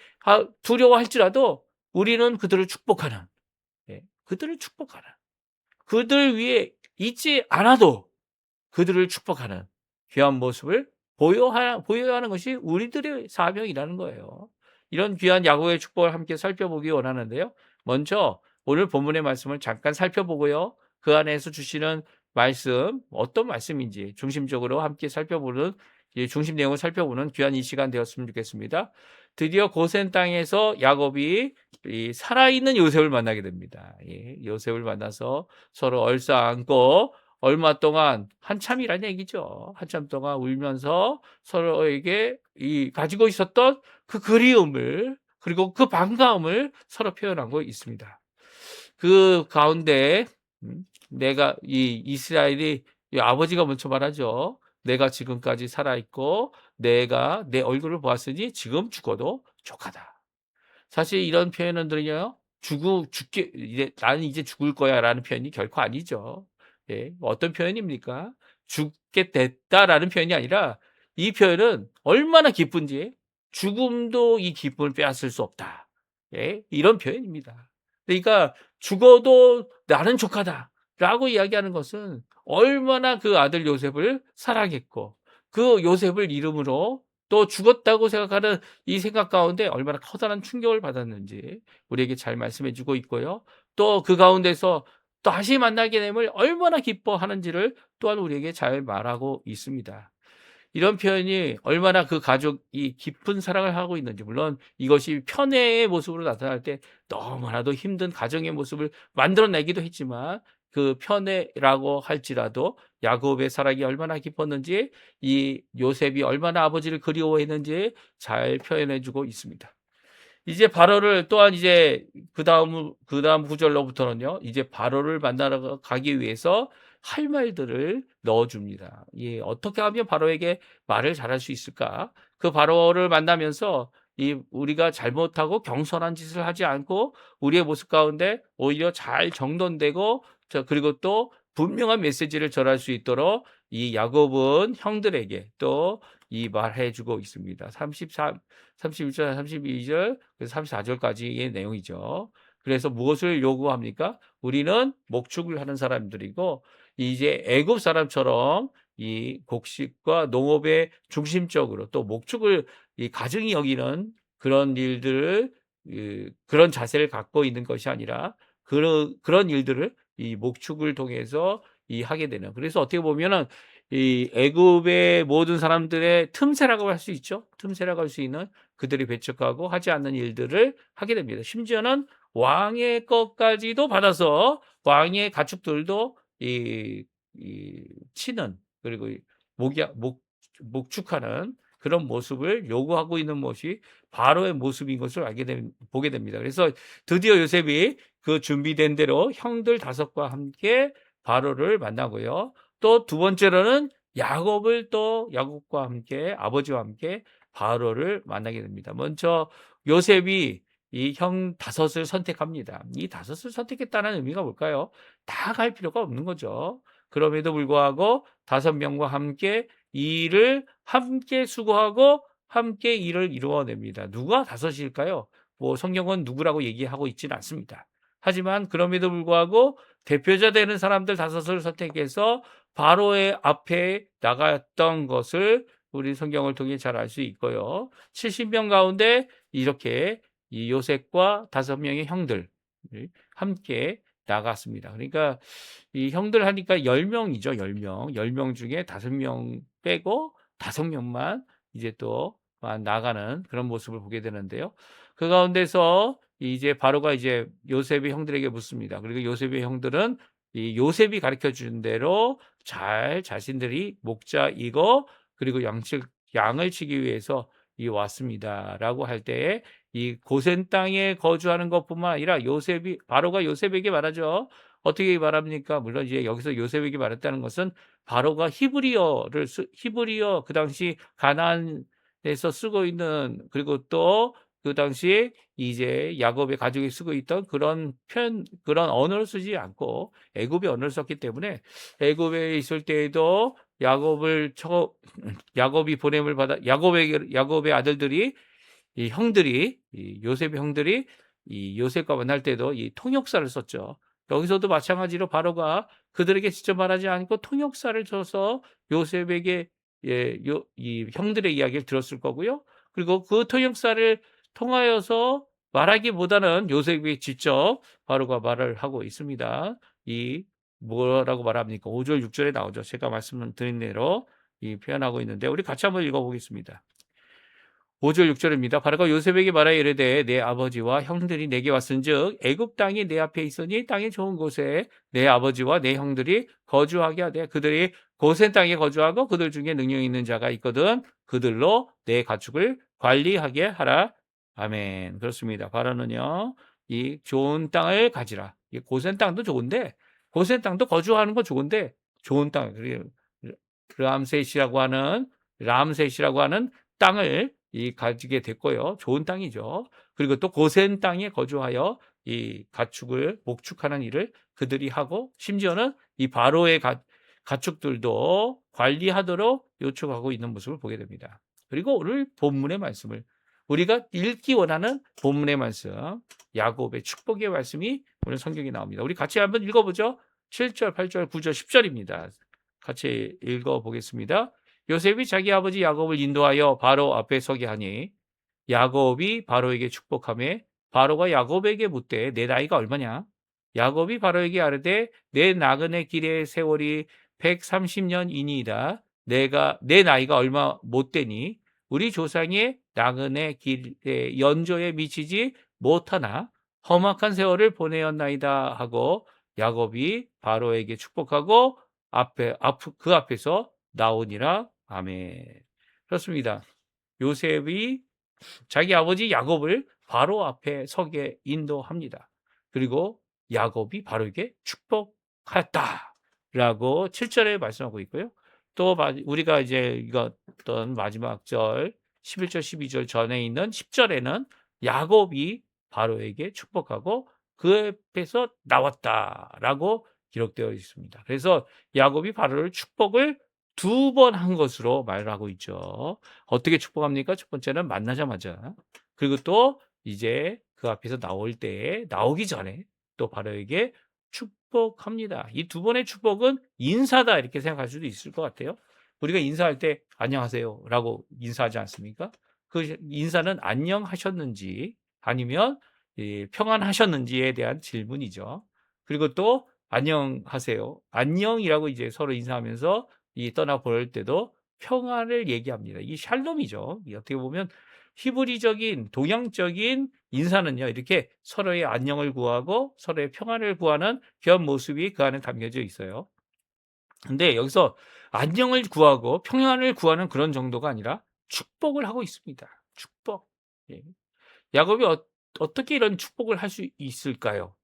두려워할지라도 우리는 그들을 축복하는, 그들을 축복하는, 그들 위에 있지 않아도 그들을 축복하는 귀한 모습을 보여야 하는 것이 우리들의 사명이라는 거예요. 이런 귀한 야곱의 축복을 함께 살펴보기 원하는데요. 먼저 오늘 본문의 말씀을 잠깐 살펴보고요. 그 안에서 주시는 말씀, 어떤 말씀인지 중심적으로 함께 살펴보는, 중심 내용을 살펴보는 귀한 이 시간 되었으면 좋겠습니다. 드디어 고센 땅에서 야곱이 이 살아있는 요셉을 만나게 됩니다. 요셉을 만나서 서로 얼싸안고 얼마 동안 한참이라는 얘기죠. 한참 동안 울면서 서로에게 가지고 있었던 그 그리움을 그리고 그 반가움을 서로 표현하고 있습니다. 그 가운데 내가 이 이스라엘이 아버지가 먼저 말하죠. 내가 지금까지 살아있고 내가 내 얼굴을 보았으니 지금 죽어도 족하다. 사실 이런 표현은요, 나는 이제 죽을 거야 라는 표현이 결코 아니죠. 어떤 표현입니까? 죽게 됐다라는 표현이 아니라 이 표현은 얼마나 기쁜지 죽음도 이 기쁨을 빼앗을 수 없다. 이런 표현입니다. 그러니까 죽어도 나는 족하다 라고 이야기하는 것은 얼마나 그 아들 요셉을 사랑했고 그 요셉을 이름으로 또 죽었다고 생각하는 이 생각 가운데 얼마나 커다란 충격을 받았는지 우리에게 잘 말씀해 주고 있고요. 또 그 가운데서 다시 만나게 됨을 얼마나 기뻐하는지를 또한 우리에게 잘 말하고 있습니다. 이런 표현이 얼마나 그 가족이 깊은 사랑을 하고 있는지, 물론 이것이 편애의 모습으로 나타날 때 너무나도 힘든 가정의 모습을 만들어내기도 했지만 그 편애라고 할지라도 야곱의 사랑이 얼마나 깊었는지, 이 요셉이 얼마나 아버지를 그리워했는지 잘 표현해주고 있습니다. 이제 바로를 또한 이제 그 다음 구절로부터는요, 이제 바로를 만나러 가기 위해서 할 말들을 넣어줍니다. 어떻게 하면 바로에게 말을 잘할 수 있을까? 그 바로를 만나면서 우리가 잘못하고 경솔한 짓을 하지 않고 우리의 모습 가운데 오히려 잘 정돈되고 그리고 또 분명한 메시지를 전할 수 있도록 이 야곱은 형들에게 또 이 말해 주고 있습니다. 31절, 32절, 그래서 34절까지의 내용이죠. 그래서 무엇을 요구합니까? 우리는 목축을 하는 사람들이고 이제 애굽 사람처럼 이 곡식과 농업의 중심적으로 또 목축을 이 가증히 여기는 그런 일들을 그런 자세를 갖고 있는 것이 아니라 그런 일들을 이 목축을 통해서 이 하게 되는, 그래서 어떻게 보면은 이 애굽의 모든 사람들의 틈새라고 할 수 있죠. 틈새라고 할 수 있는 그들이 배척하고 하지 않는 일들을 하게 됩니다. 심지어는 왕의 것까지도 받아서 왕의 가축들도 이 치는, 그리고 목축하는 그런 모습을 요구하고 있는 것이 바로의 모습인 것을 보게 됩니다. 그래서 드디어 요셉이 그 준비된 대로 형들 5과 함께 바로를 만나고요. 또 두 번째로는 야곱과 함께, 아버지와 함께 바로를 만나게 됩니다. 먼저 요셉이 이 형 5을 선택합니다. 이 5을 선택했다는 의미가 뭘까요? 다 갈 필요가 없는 거죠. 그럼에도 불구하고 5명과 함께 일을 함께 수고하고 함께 일을 이루어냅니다. 누가 5일까요? 뭐 성경은 누구라고 얘기하고 있지는 않습니다. 하지만 그럼에도 불구하고 대표자 되는 사람들 5을 선택해서 바로의 앞에 나갔던 것을 우리 성경을 통해 잘 알 수 있고요. 70명 가운데 이렇게 이 요셉과 5명의 형들 함께 나갔습니다. 그러니까 이 형들 하니까 10명이죠. 10명. 10명 중에 5명 빼고 5명만 이제 또 나가는 그런 모습을 보게 되는데요. 그 가운데서 이제 바로가 이제 요셉의 형들에게 묻습니다. 그리고 요셉의 형들은 이 요셉이 가르쳐 준 대로 잘 자신들이 목자이고 그리고 양을 치기 위해서 왔습니다라고 할 때에 이 고센 땅에 거주하는 것뿐만 아니라 바로가 요셉에게 말하죠. 어떻게 말합니까? 물론 이제 여기서 요셉에게 말했다는 것은 바로가 히브리어 그 당시 가나안에서 쓰고 있는, 그리고 또 그 당시에 이제 야곱의 가족이 쓰고 있던 그런 언어를 쓰지 않고 애굽의 언어를 썼기 때문에 애굽에 있을 때에도 야곱이 보냄을 받아 야곱의 아들들이 이 요셉의 형들이 이 요셉과 만날 때도 이 통역사를 썼죠. 여기서도 마찬가지로 바로가 그들에게 직접 말하지 않고 통역사를 써서 요셉에게 이 형들의 이야기를 들었을 거고요. 그리고 그 통역사를 통하여서 말하기보다는 요셉이 직접 바로가 말을 하고 있습니다. 이 뭐라고 말합니까? 5절, 6절에 나오죠. 제가 말씀드린 대로 표현하고 있는데 우리 같이 한번 읽어보겠습니다. 5절 6절입니다. 바로가 요셉에게 말하여 이르되 내 아버지와 형들이 내게 왔은즉 애굽 땅이 내 앞에 있으니 땅이 좋은 곳에 내 아버지와 내 형들이 거주하게 하되 그들이 고센 땅에 거주하고 그들 중에 능력 있는 자가 있거든 그들로 내 가축을 관리하게 하라. 아멘. 그렇습니다. 바로는요 이 좋은 땅을 가지라. 이 고센 땅도 좋은데 고센 땅도 거주하는 거 좋은데 좋은 땅, 람셋이라고 하는 땅을 가지게 됐고요. 좋은 땅이죠. 그리고 또 고센 땅에 거주하여 이 가축을 목축하는 일을 그들이 하고 심지어는 이 바로의 가축들도 관리하도록 요청하고 있는 모습을 보게 됩니다. 그리고 오늘 본문의 말씀을 우리가 읽기 원하는 본문의 말씀, 야곱의 축복의 말씀이 오늘 성경에 나옵니다. 우리 같이 한번 읽어보죠. 7절, 8절, 9절, 10절입니다. 같이 읽어보겠습니다. 요셉이 자기 아버지 야곱을 인도하여 바로 앞에 서게 하니 야곱이 바로에게 축복하며 바로가 야곱에게 묻되 내 나이가 얼마냐? 야곱이 바로에게 아뢰되 내 나그네 길의 세월이 130년이니이다. 내 나이가 얼마 못 되니 우리 조상의 나그네 길의 연조에 미치지 못하나 험악한 세월을 보내었나이다 하고 야곱이 바로에게 축복하고 그 앞에서 나오니라. 아멘. 그렇습니다. 요셉이 자기 아버지 야곱을 바로 앞에 서게 인도합니다. 그리고 야곱이 바로에게 축복하였다라고 7절에 말씀하고 있고요. 또 우리가 이제 읽었던 마지막 절 11절 12절 전에 있는 10절에는 야곱이 바로에게 축복하고 그 앞에서 나왔다라고 기록되어 있습니다. 그래서 야곱이 바로를 축복을 2번 한 것으로 말을 하고 있죠. 어떻게 축복합니까? 첫 번째는 만나자마자. 그리고 또 이제 그 앞에서 나올 때에 나오기 전에 또 바로에게 축복합니다. 이 2번의 축복은 인사다 이렇게 생각할 수도 있을 것 같아요. 우리가 인사할 때 안녕하세요라고 인사하지 않습니까? 그 인사는 안녕하셨는지 아니면 평안하셨는지에 대한 질문이죠. 그리고 또 안녕하세요. 안녕이라고 이제 서로 인사하면서 떠나 보낼 때도 평안을 얘기합니다. 이 샬롬이죠. 어떻게 보면 히브리적인 동양적인 인사는요. 이렇게 서로의 안녕을 구하고 서로의 평안을 구하는 그런 모습이 그 안에 담겨져 있어요. 근데 여기서 안녕을 구하고 평안을 구하는 그런 정도가 아니라 축복을 하고 있습니다. 축복. 예. 야곱이 어떻게 이런 축복을 할 수 있을까요?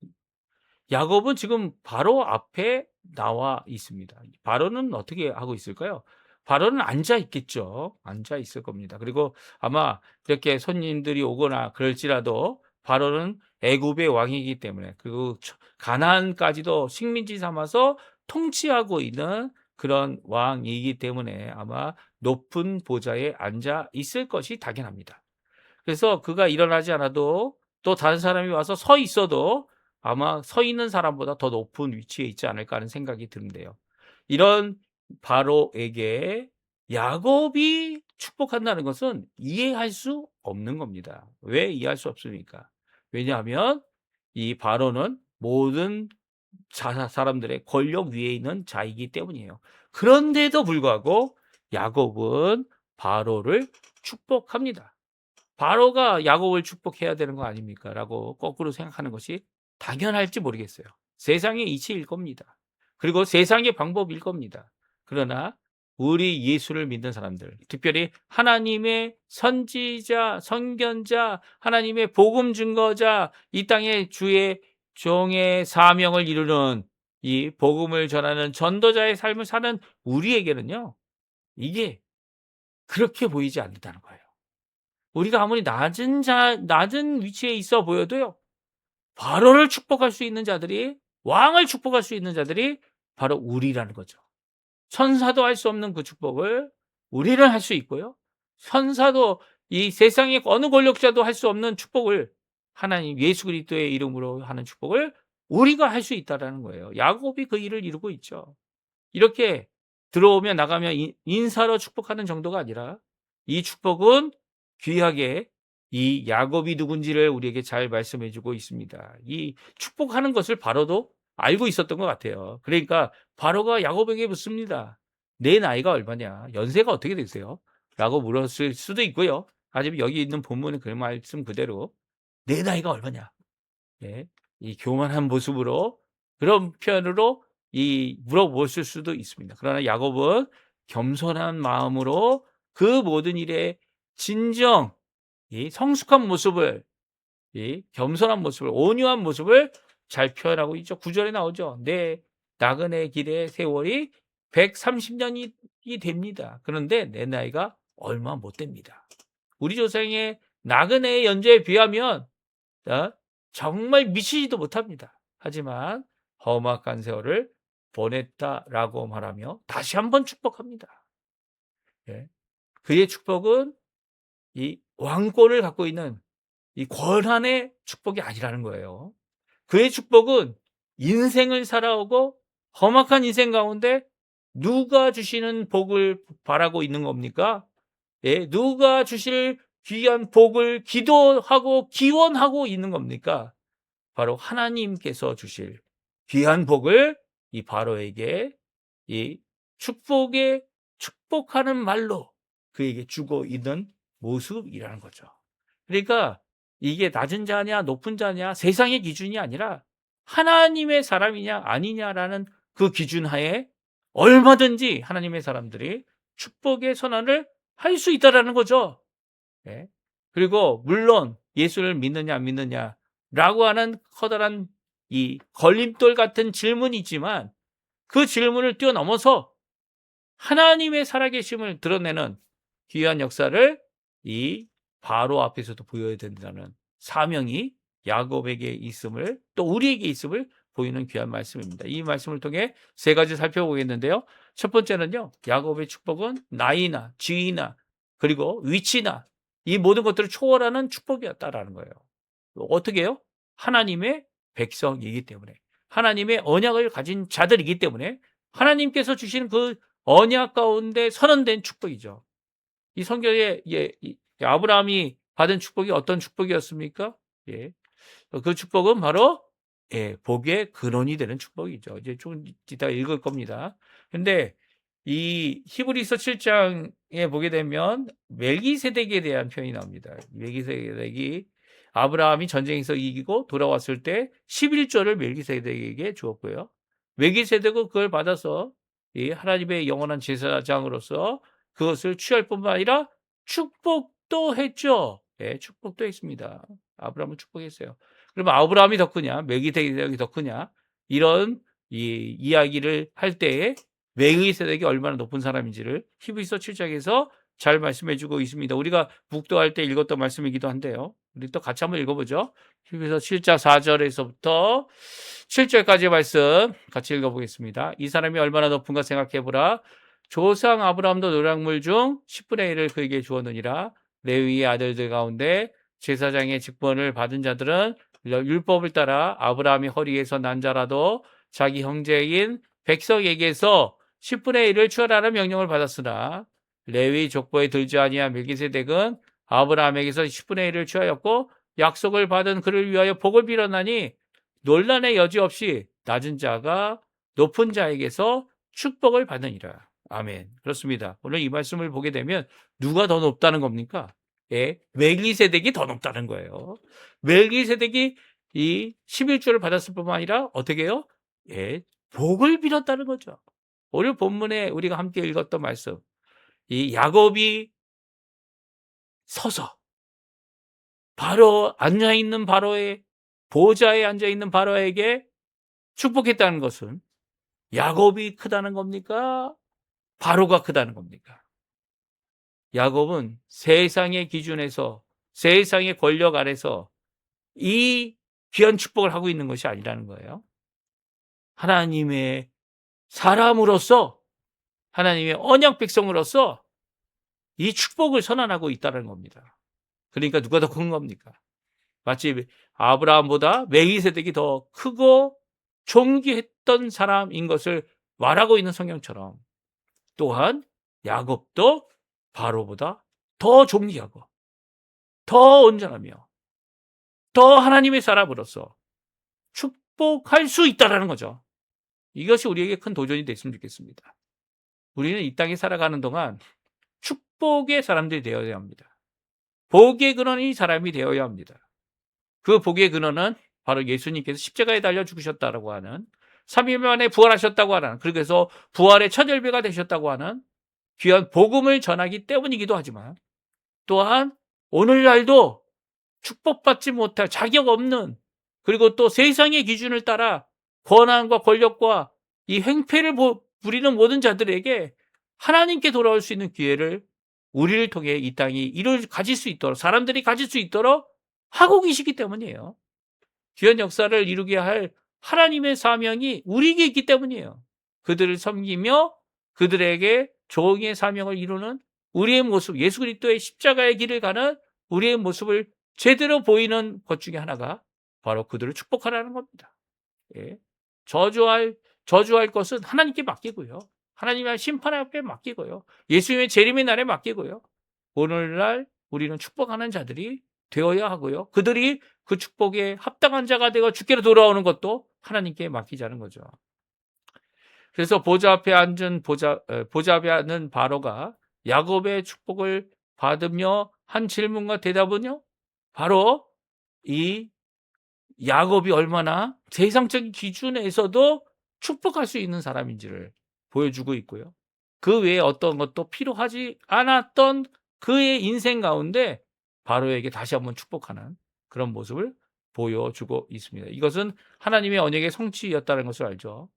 야곱은 지금 바로 앞에 나와 있습니다. 바로는 어떻게 하고 있을까요? 바로는 앉아 있겠죠. 앉아 있을 겁니다. 그리고 아마 이렇게 손님들이 오거나 그럴지라도 바로는 애굽의 왕이기 때문에 그리고 가나안까지도 식민지 삼아서 통치하고 있는 그런 왕이기 때문에 아마 높은 보좌에 앉아 있을 것이 당연합니다. 그래서 그가 일어나지 않아도 또 다른 사람이 와서 서 있어도 아마 서 있는 사람보다 더 높은 위치에 있지 않을까 하는 생각이 드는데요. 이런 바로에게 야곱이 축복한다는 것은 이해할 수 없는 겁니다. 왜 이해할 수 없습니까? 왜냐하면 이 바로는 모든 사람들의 권력 위에 있는 자이기 때문이에요. 그런데도 불구하고 야곱은 바로를 축복합니다. 바로가 야곱을 축복해야 되는 거 아닙니까? 라고 거꾸로 생각하는 것이 당연할지 모르겠어요. 세상의 이치일 겁니다. 그리고 세상의 방법일 겁니다. 그러나 우리 예수를 믿는 사람들, 특별히 하나님의 선지자, 선견자, 하나님의 복음 증거자, 이 땅에 주의 종의 사명을 이루는 이 복음을 전하는 전도자의 삶을 사는 우리에게는요, 이게 그렇게 보이지 않는다는 거예요. 우리가 아무리 낮은 위치에 있어 보여도요, 바로를 축복할 수 있는 자들이, 왕을 축복할 수 있는 자들이 바로 우리라는 거죠. 천사도 할 수 없는 그 축복을 우리는 할 수 있고요. 천사도 이 세상의 어느 권력자도 할 수 없는 축복을 하나님 예수 그리스도의 이름으로 하는 축복을 우리가 할 수 있다라는 거예요. 야곱이 그 일을 이루고 있죠. 이렇게 들어오면 나가면 인사로 축복하는 정도가 아니라 이 축복은 귀하게 이 야곱이 누군지를 우리에게 잘 말씀해 주고 있습니다. 이 축복하는 것을 바로도 알고 있었던 것 같아요. 그러니까 바로가 야곱에게 묻습니다. 내 나이가 얼마냐? 연세가 어떻게 되세요? 라고 물었을 수도 있고요. 하지만 여기 있는 본문은 그 말씀 그대로 내 나이가 얼마냐? 예, 이 교만한 모습으로 그런 표현으로 물어보실 수도 있습니다. 그러나 야곱은 겸손한 마음으로 그 모든 일에 진정 이 성숙한 모습을 이 겸손한 모습을 온유한 모습을 잘 표현하고 있죠. 9절에 나오죠. 내 나그네 길의 세월이 130년이 됩니다. 그런데 내 나이가 얼마 못 됩니다. 우리 조상의 나그네의 연주에 비하면 정말 미치지도 못합니다. 하지만 험악한 세월을 보냈다라고 말하며 다시 한번 축복합니다. 예. 그의 축복은 이 왕권을 갖고 있는 이 권한의 축복이 아니라는 거예요. 그의 축복은 인생을 살아오고 험악한 인생 가운데 누가 주시는 복을 바라고 있는 겁니까? 예, 누가 주실 귀한 복을 기도하고 기원하고 있는 겁니까? 바로 하나님께서 주실 귀한 복을 이 바로에게 이 축복하는 말로 그에게 주고 있는 모습이라는 거죠. 그러니까 이게 낮은 자냐 높은 자냐 세상의 기준이 아니라 하나님의 사람이냐 아니냐라는 그 기준 하에 얼마든지 하나님의 사람들이 축복의 선언을 할 수 있다라는 거죠. 예. 그리고 물론 예수를 믿느냐 안 믿느냐라고 하는 커다란 이 걸림돌 같은 질문이 있지만 그 질문을 뛰어넘어서 하나님의 살아계심을 드러내는 귀한 역사를 이 바로 앞에서도 보여야 된다는 사명이 야곱에게 있음을 또 우리에게 있음을 보이는 귀한 말씀입니다. 이 말씀을 통해 세 가지 살펴보겠는데요. 첫 번째는요. 야곱의 축복은 나이나 지위나 그리고 위치나 이 모든 것들을 초월하는 축복이었다라는 거예요. 어떻게 해요? 하나님의 백성이기 때문에 하나님의 언약을 가진 자들이기 때문에 하나님께서 주신 그 언약 가운데 선언된 축복이죠. 이 성경에 아브라함이 받은 축복이 어떤 축복이었습니까? 예. 그 축복은 바로 복의 근원이 되는 축복이죠. 이제 좀 이따 읽을 겁니다. 근데 이 히브리서 7장에 보게 되면 멜기세덱에 대한 표현이 나옵니다. 멜기세덱이 아브라함이 전쟁에서 이기고 돌아왔을 때 11조를 멜기세덱에게 주었고요. 멜기세덱은 그걸 받아서 이 하나님의 영원한 제사장으로서 그것을 취할 뿐만 아니라 축복도 했죠. 예, 축복도 했습니다. 아브라함을 축복했어요. 그러면 아브라함이 더 크냐, 멜기세덱이 더 크냐, 이런 이야기를 할 때에 멜기세덱이 얼마나 높은 사람인지를 히브리서 7장에서 잘 말씀해 주고 있습니다. 우리가 묵도할 때 읽었던 말씀이기도 한데요. 우리 또 같이 한번 읽어보죠. 히브리서 7장 4절에서부터 7절까지의 말씀 같이 읽어보겠습니다. 이 사람이 얼마나 높은가 생각해보라. 조상 아브라함도 노략물 중 10분의 1을 그에게 주었느니라. 레위의 아들들 가운데 제사장의 직분을 받은 자들은 율법을 따라 아브라함이 허리에서 난 자라도 자기 형제인 백성에게서 10분의 1을 취하라는 명령을 받았으나 레위 족보에 들지 아니한 멜기세덱은 아브라함에게서 10분의 1을 취하였고 약속을 받은 그를 위하여 복을 빌었나니 논란의 여지 없이 낮은 자가 높은 자에게서 축복을 받으니라. 아멘. 그렇습니다. 오늘 이 말씀을 보게 되면 누가 더 높다는 겁니까? 멜기세덱이 더 높다는 거예요. 멜기세덱이 이 11조를 받았을 뿐만 아니라 어떻게 해요? 복을 빌었다는 거죠. 오늘 본문에 우리가 함께 읽었던 말씀. 이 야곱이 서서 바로 앉아있는 바로의 보좌에 앉아있는 바로에게 축복했다는 것은 야곱이 크다는 겁니까? 바로가 크다는 겁니까? 야곱은 세상의 기준에서 세상의 권력 아래서 이 귀한 축복을 하고 있는 것이 아니라는 거예요. 하나님의 사람으로서 하나님의 언약 백성으로서 이 축복을 선언하고 있다는 겁니다. 그러니까 누가 더 큰 겁니까? 마치 아브라함보다 멜기세덱이 더 크고 존귀했던 사람인 것을 말하고 있는 성경처럼 또한 야곱도 바로보다 더 존귀하고 더 온전하며 더 하나님의 사람으로서 축복할 수 있다는 거죠. 이것이 우리에게 큰 도전이 됐으면 좋겠습니다. 우리는 이 땅에 살아가는 동안 축복의 사람들이 되어야 합니다. 복의 근원이 사람이 되어야 합니다. 그 복의 근원은 바로 예수님께서 십자가에 달려 죽으셨다고 하는 3일 만에 부활하셨다고 하는 그래서 부활의 첫 열매가 되셨다고 하는 귀한 복음을 전하기 때문이기도 하지만 또한 오늘날도 축복받지 못할 자격 없는 그리고 또 세상의 기준을 따라 권한과 권력과 이 행패를 부리는 모든 자들에게 하나님께 돌아올 수 있는 기회를 우리를 통해 이 땅이 가질 수 있도록 사람들이 가질 수 있도록 하고 계시기 때문이에요. 귀한 역사를 이루게 할 하나님의 사명이 우리에게 있기 때문이에요. 그들을 섬기며 그들에게 종의 사명을 이루는 우리의 모습, 예수 그리스도의 십자가의 길을 가는 우리의 모습을 제대로 보이는 것 중에 하나가 바로 그들을 축복하라는 겁니다. 저주할 것은 하나님께 맡기고요. 하나님의 심판하게 맡기고요. 예수님의 재림의 날에 맡기고요. 오늘날 우리는 축복하는 자들이 되어야 하고요. 그들이 그 축복에 합당한 자가 되어 주께로 돌아오는 것도 하나님께 맡기자는 거죠. 그래서 보좌 앞에 앉은 바로가 야곱의 축복을 받으며 한 질문과 대답은요. 바로 이 야곱이 얼마나 세상적인 기준에서도 축복할 수 있는 사람인지를 보여주고 있고요. 그 외에 어떤 것도 필요하지 않았던 그의 인생 가운데 바로에게 다시 한번 축복하는 그런 모습을 보여주고 있습니다. 이것은 하나님의 언약의 성취였다는 것을 알죠.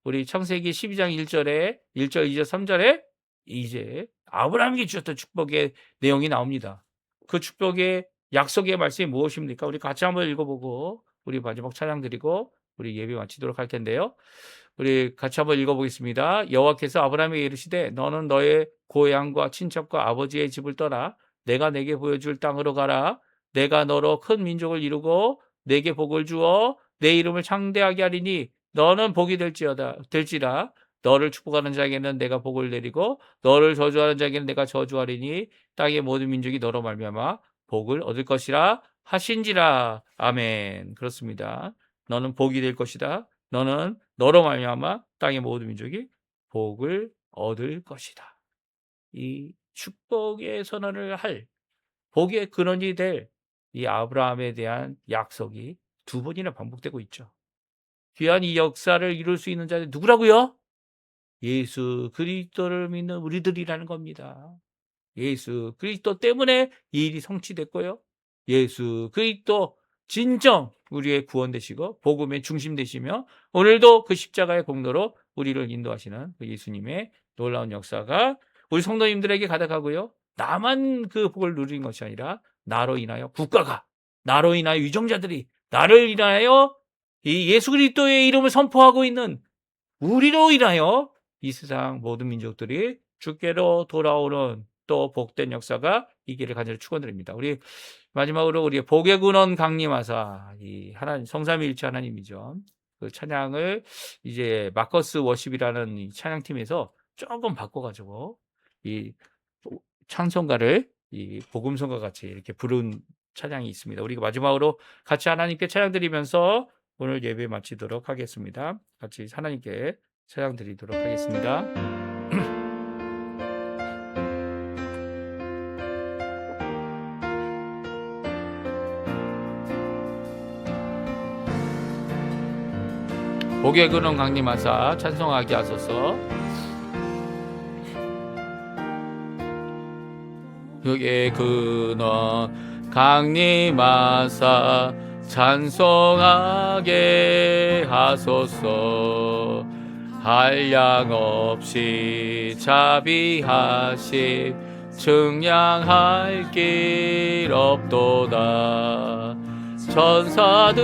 우리 창세기 12장 1절에 1절, 2절, 3절에 이제 아브라함에게 주셨던 축복의 내용이 나옵니다. 그 축복의 약속의 말씀이 무엇입니까? 우리 같이 한번 읽어보고 우리 마지막 찬양 드리고 우리 예배 마치도록 할 텐데요. 우리 같이 한번 읽어보겠습니다. 여호와께서 아브라함에게 이르시되 너는 너의 고향과 친척과 아버지의 집을 떠나 내가 내게 보여줄 땅으로 가라. 내가 너로 큰 민족을 이루고 내게 복을 주어 내 이름을 창대하게 하리니 너는 복이 될지라. 너를 축복하는 자에게는 내가 복을 내리고 너를 저주하는 자에게는 내가 저주하리니 땅의 모든 민족이 너로 말미암아 복을 얻을 것이라 하신지라. 아멘. 그렇습니다. 너는 복이 될 것이다. 너는 너로 말미암아 땅의 모든 민족이 복을 얻을 것이다. 이 축복의 선언을 할 복의 근원이 될 이 아브라함에 대한 약속이 두 번이나 반복되고 있죠. 귀한 이 역사를 이룰 수 있는 자는 누구라고요? 예수 그리스도를 믿는 우리들이라는 겁니다. 예수 그리스도 때문에 이 일이 성취됐고요. 예수 그리스도 진정 우리의 구원 되시고 복음의 중심 되시며 오늘도 그 십자가의 공로로 우리를 인도하시는 그 예수님의 놀라운 역사가 우리 성도님들에게 가득하고요. 나만 그 복을 누리는 것이 아니라 나로 인하여 국가가, 나로 인하여 유정자들이, 나를 인하여 이 예수 그리스도의 이름을 선포하고 있는 우리로 인하여 이 세상 모든 민족들이 주께로 돌아오는 또 복된 역사가 있기를 간절히 축원드립니다. 우리 마지막으로 우리의 복의 근원 강림하사 이 하나님 성삼위일체 하나님이죠. 그 찬양을 이제 마커스 워십이라는 이 찬양팀에서 조금 바꿔가지고 이 찬송가를 이 복음성과 같이 이렇게 부른 찬양이 있습니다. 우리가 마지막으로 같이 하나님께 찬양 드리면서 오늘 예배 마치도록 하겠습니다. 같이 하나님께 찬양 드리도록 하겠습니다. 복의 근원 강림하사 찬송하게 하소서. 복의 근원 강림하사 찬송하게 하소서. 한량 없이 자비하심 측량할 길 없도다. 천사들의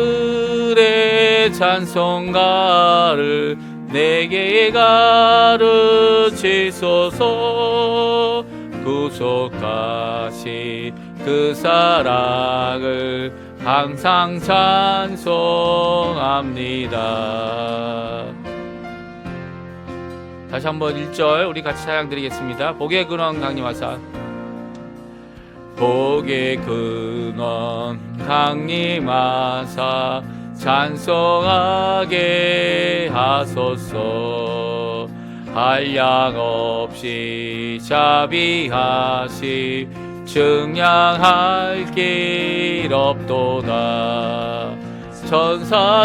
찬송가를 내게 가르치소서. 구속하신 그 사랑을 항상 찬송합니다. 다시 한번 1절 우리 같이 찬양 드리겠습니다. 복의 근원 강림하사. 복의 근원 강림하사 찬송하게 하소서. 한량 없이 자비하시 측량할 길 없도다. 천사들의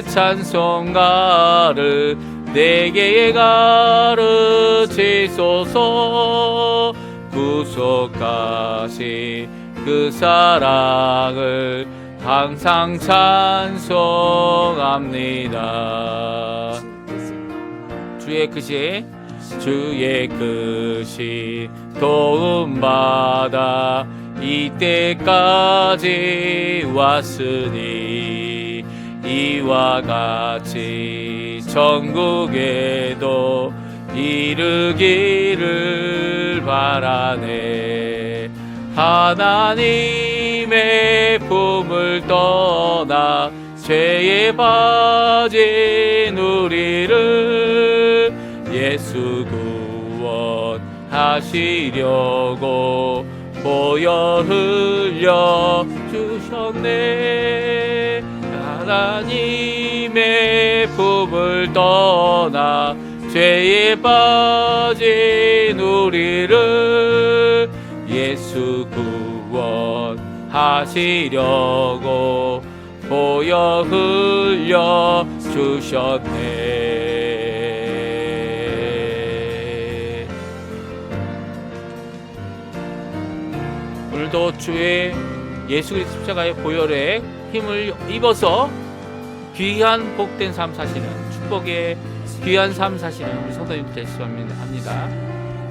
찬송가를 내게 가르치소서. 구속하신 그 사랑을 항상 찬송합니다. 주의 크신 도움받아 이때까지 왔으니 이와 같이 천국에도 이르기를 바라네. 하나님의 품을 떠나 죄에 빠진 우리를 예수 구원하시려고 보혈 흘려 주셨네. 하나님의 품을 떠나 죄에 빠진 우리를 예수 구원하시려고 보혈 흘려 주셨네. 오늘도 주의 예수 그리스도 십자가의 보혈에 힘을 입어서 귀한 복된 삶 사시는 축복의 귀한 삶 사시는 우리 성도님들 되시기 합니다.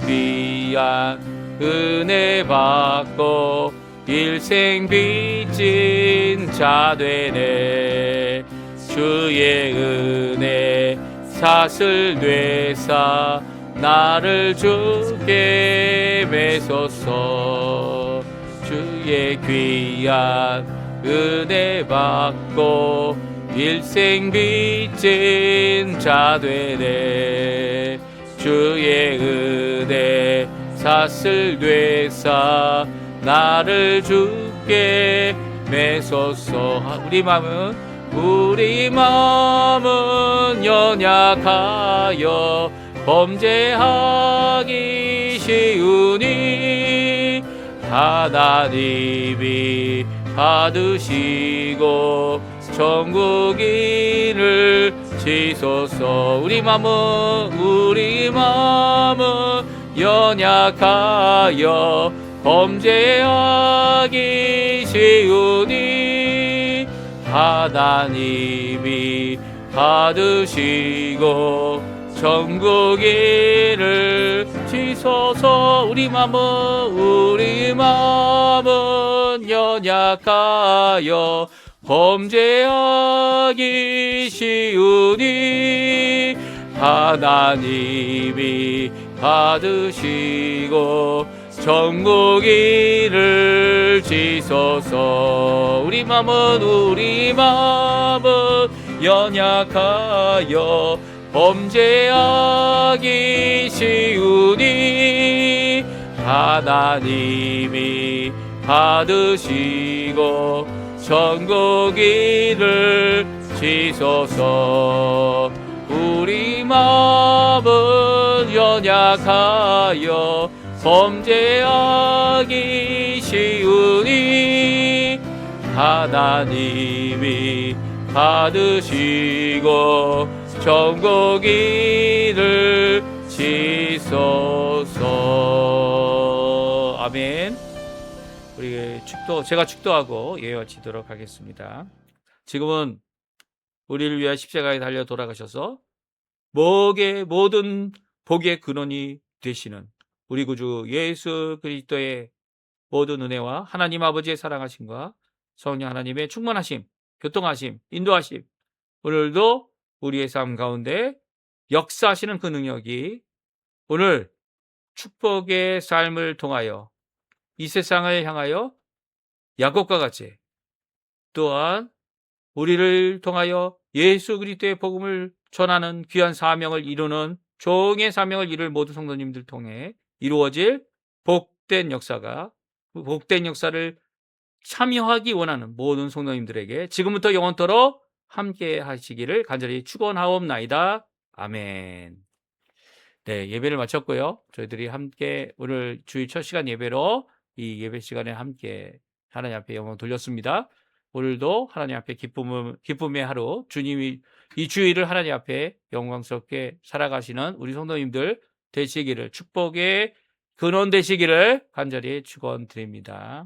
귀한 은혜 받고 일생 빚진 자 되네. 주의 은혜 사슬 되사 나를 주께 매소서. 주의 귀한 은혜 받고 일생 빚진 자 되네. 주의 은혜 사슬 되사 나를 주께 매소서. 우리 마음은 연약하여 범죄하기 쉬우니 하나님이 받으시고 천국인을 지소서. 우리 마음은 연약하여 범죄하기 쉬우니 하나님이 받으시고 천국인을 지소서. 우리 마음은 연약하여 범죄하기 쉬우니 하나님이 받으시고 천국인을 지소서. 우리 마음은 연약하여 범죄하기 쉬우니 하나님이 받으시고 천국인을 지소서. 우리 마음은 연약하여 범죄하기 쉬우니 하나님이 받으시고 천국인을 지소서. 아멘. 우리 제가 축도하고 예배 마치도록 하겠습니다. 지금은 우리를 위하여 십자가에 달려 돌아가셔서 모든 복의 근원이 되시는 우리 구주 예수 그리스도의 모든 은혜와 하나님 아버지의 사랑하심과 성령 하나님의 충만하심, 교통하심, 인도하심, 오늘도 우리의 삶 가운데 역사하시는 그 능력이 오늘 축복의 삶을 통하여 이 세상을 향하여 야곱과 같이 또한 우리를 통하여 예수 그리스도의 복음을 전하는 귀한 사명을 이루는 종의 사명을 이룰 모든 성도님들 통해 이루어질 복된 역사를 참여하기 원하는 모든 성도님들에게 지금부터 영원토록 함께 하시기를 간절히 축원하옵나이다. 아멘. 네, 예배를 마쳤고요. 저희들이 함께 오늘 주일 첫 시간 예배로 이 예배 시간에 함께 하나님 앞에 영광 돌렸습니다. 오늘도 하나님 앞에 기쁨의 하루, 주님이 이 주일을 하나님 앞에 영광스럽게 살아가시는 우리 성도님들 되시기를, 축복의 근원 되시기를 간절히 축원드립니다.